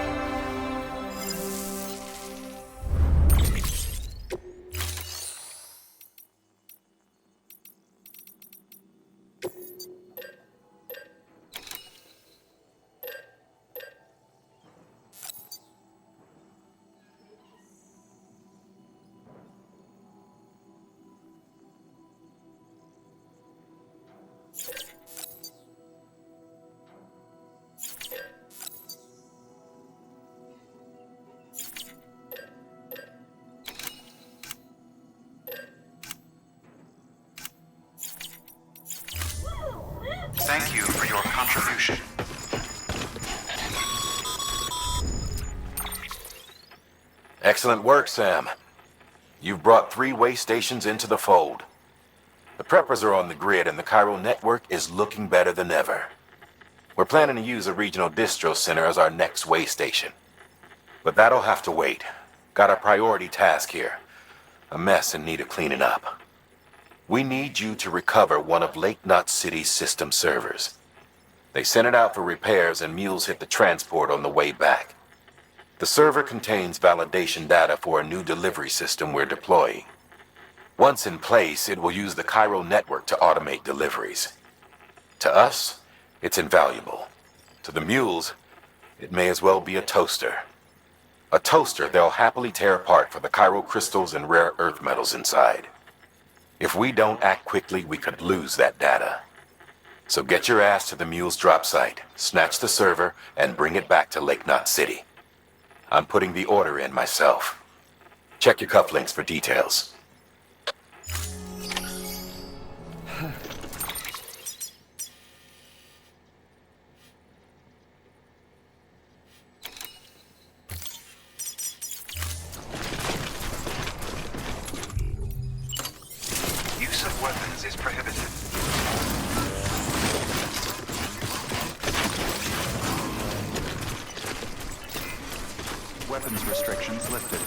Thank you for your contribution. Excellent work, Sam. You've brought 3 way stations into the fold. The preppers are on the grid and the Cairo network is looking better than ever. We're planning to use a regional distro center as our next way station. But that'll have to wait. Got a priority task here. A mess in need of cleaning up. We need you to recover one of Lake Knot City's system servers. They sent it out for repairs and mules hit the transport on the way back. The server contains validation data for a new delivery system we're deploying. Once in place, it will use the Cairo network to automate deliveries. To us, it's invaluable. To the mules, it may as well be a toaster. A toaster they'll happily tear apart for the Cairo crystals and rare earth metals inside. If we don't act quickly, we could lose that data. So get your ass to the mule's drop site, snatch the server, and bring it back to Lake Knot City. I'm putting the order in myself. Check your cufflinks for details. Use of weapons is prohibited. Weapons restrictions lifted.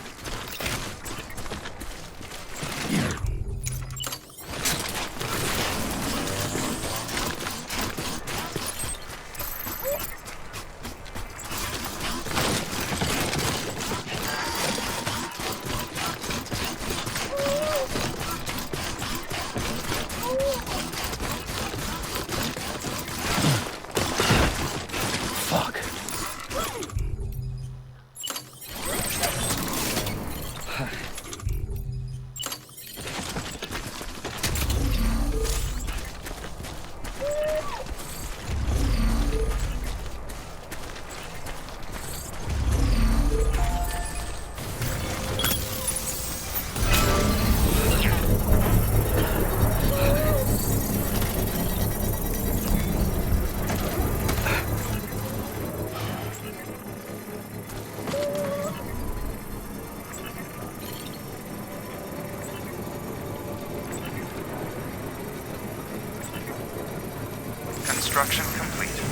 Construction complete.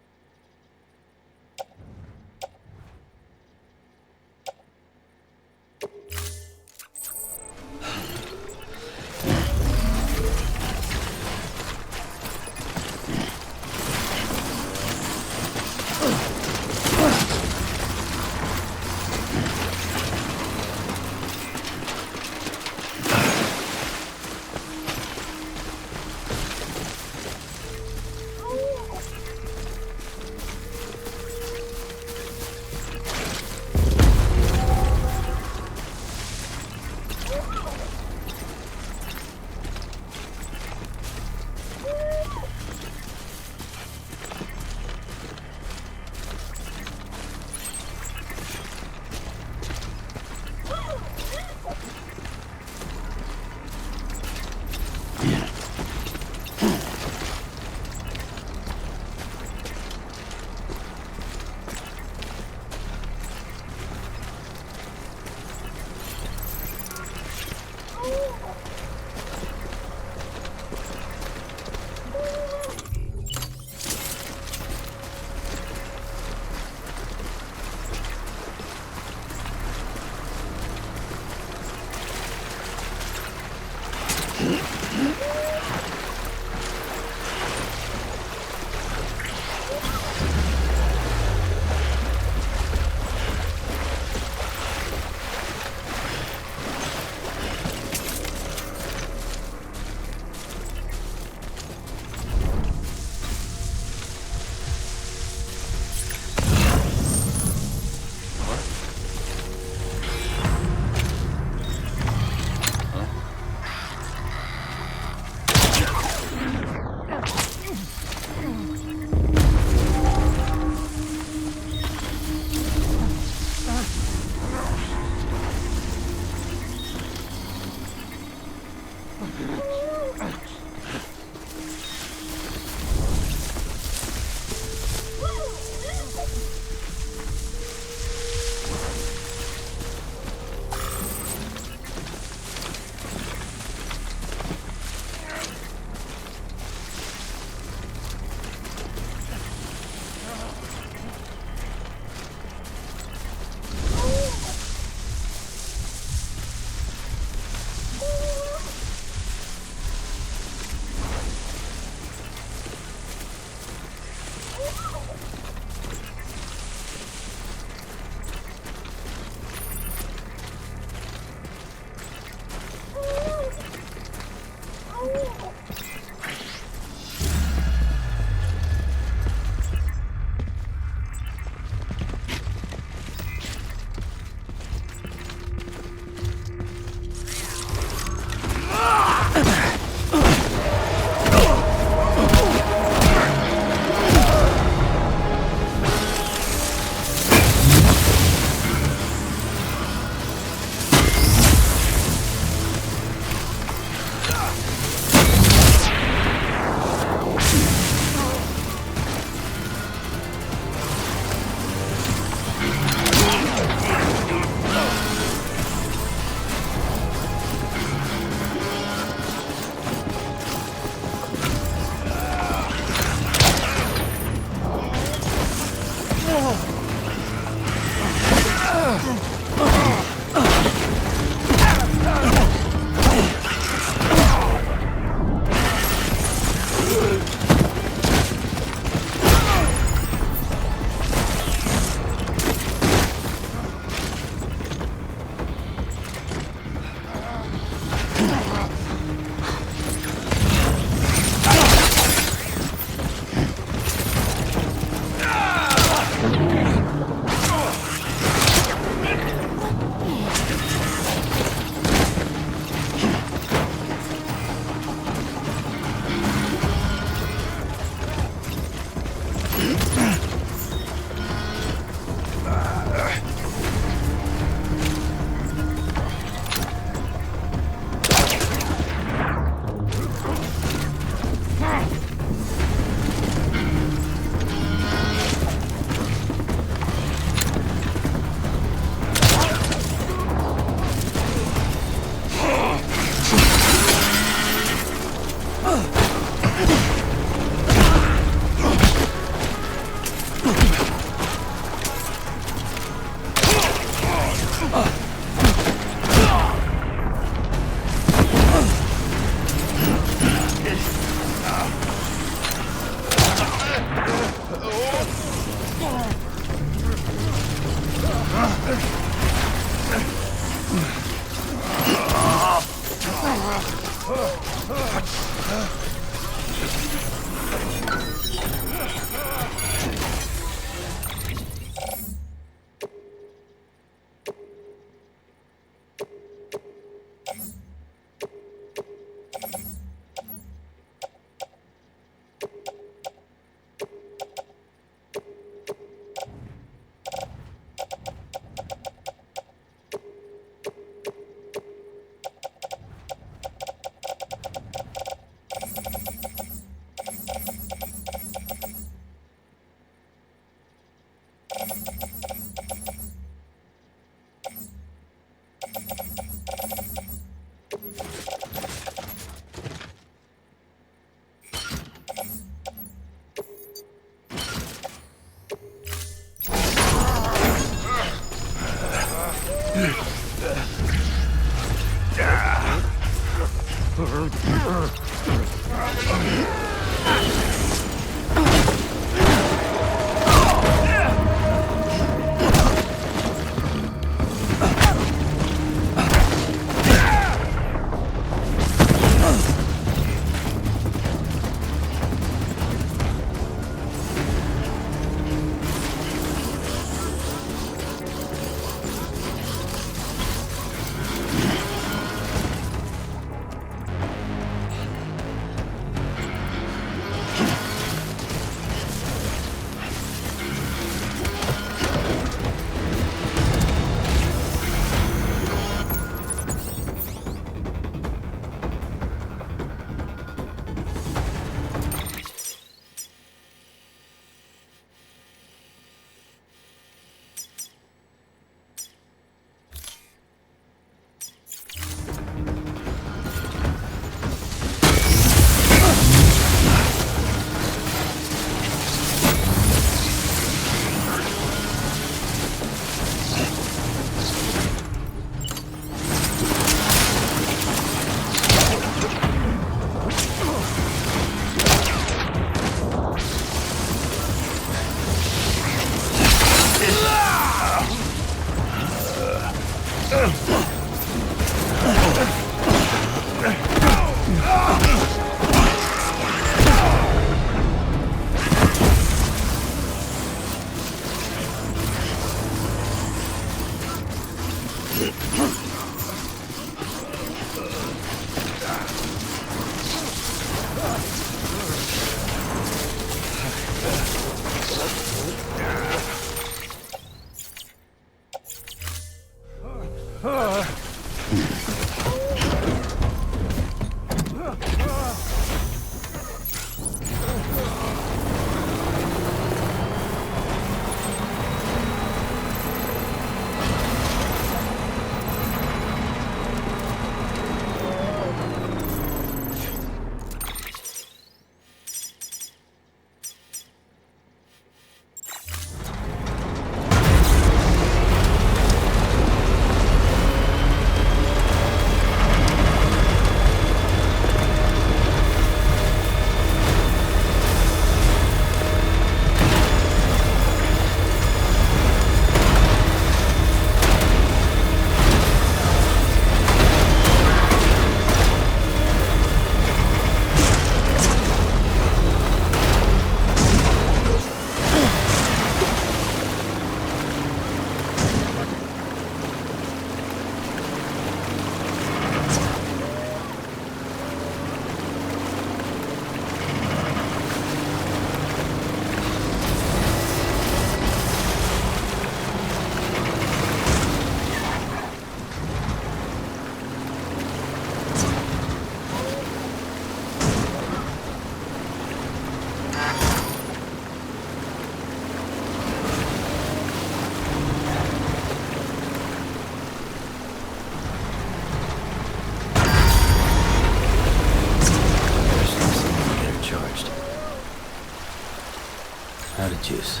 juice.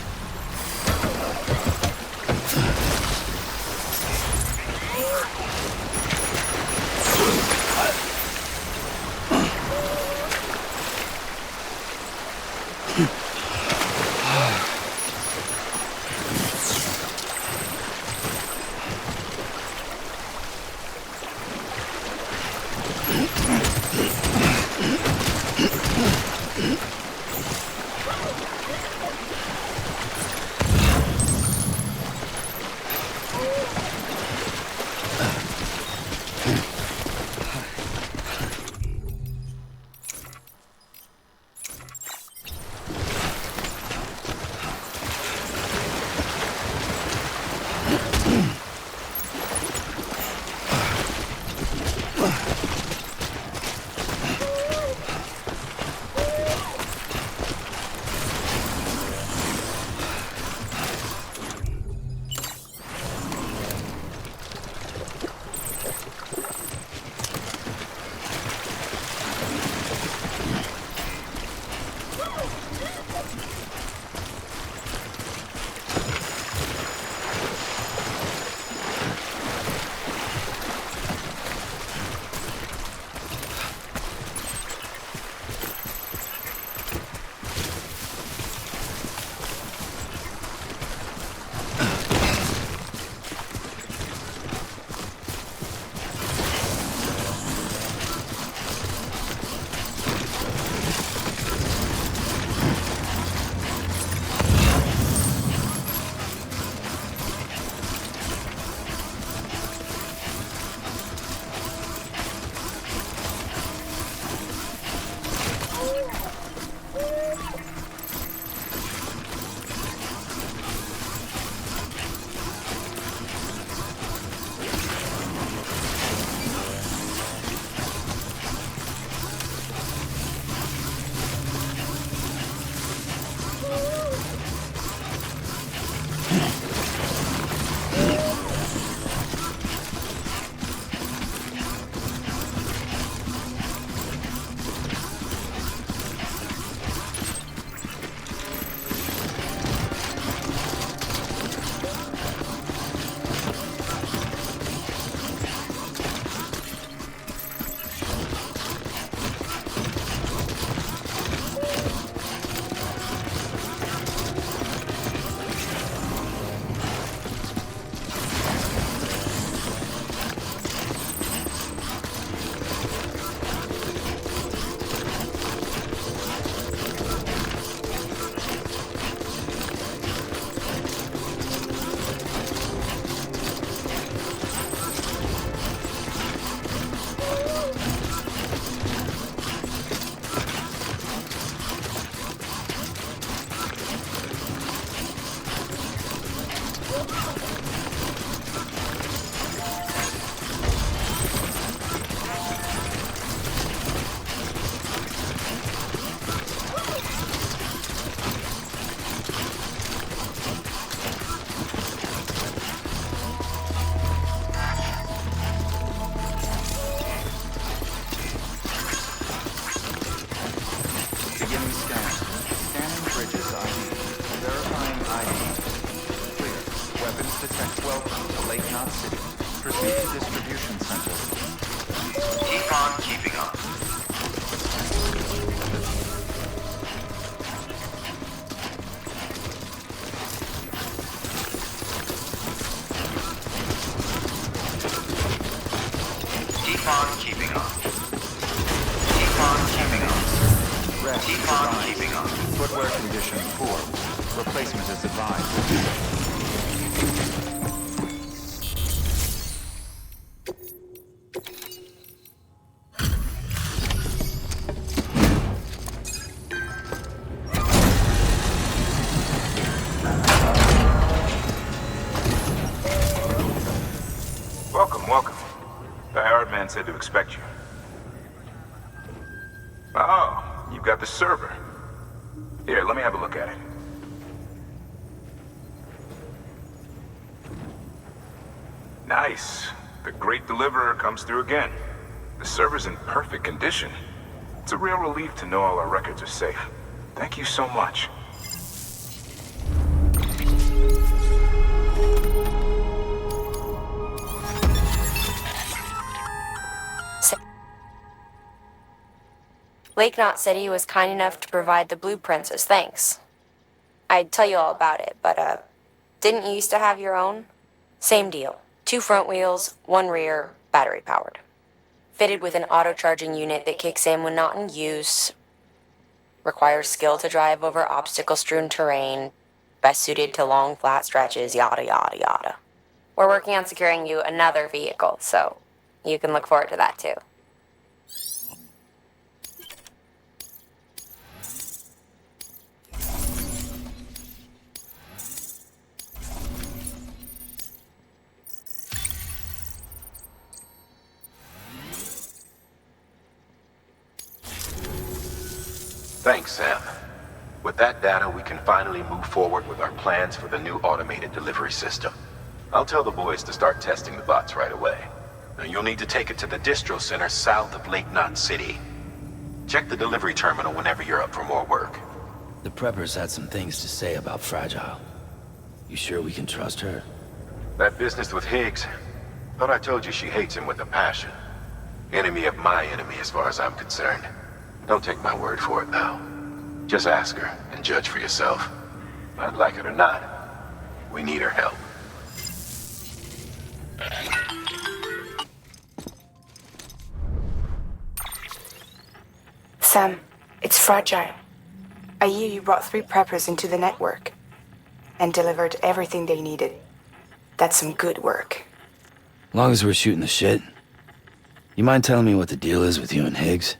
Keep on keeping on. Footwear condition poor. Replacement is advised. Welcome, welcome. The hired man said to expect you. Oh, you've got the server. Here, let me have a look at it. Nice. The great deliverer comes through again. The server's in perfect condition. It's a real relief to know all our records are safe. Thank you so much. Lake Knot said he was kind enough to provide the blueprints as thanks. I'd tell you all about it, but, didn't you used to have your own? Same deal. 2 front wheels, 1 rear, battery powered. Fitted with an auto-charging unit that kicks in when not in use. Requires skill to drive over obstacle-strewn terrain. Best suited to long, flat stretches, yada yada yada. We're working on securing you another vehicle, so you can look forward to that too. Thanks, Sam. With that data, we can finally move forward with our plans for the new automated delivery system. I'll tell the boys to start testing the bots right away. Now, you'll need to take it to the distro center south of Lake Knot City. Check the delivery terminal whenever you're up for more work. The preppers had some things to say about Fragile. You sure we can trust her? That business with Higgs, thought I told you she hates him with a passion. Enemy of my enemy as far as I'm concerned. Don't take my word for it, though. Just ask her and judge for yourself. I'd like it or not, we need her help. Sam, it's Fragile. I hear you brought 3 preppers into the network and delivered everything they needed. That's some good work. Long as we're shooting the shit. You mind telling me what the deal is with you and Higgs?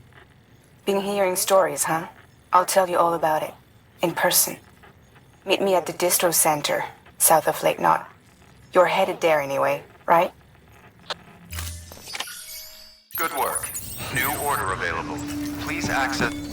Been hearing stories, huh? I'll tell you all about it. In person. Meet me at the distro center, south of Lake Knot. You're headed there anyway, right? Good work. New order available. Please access...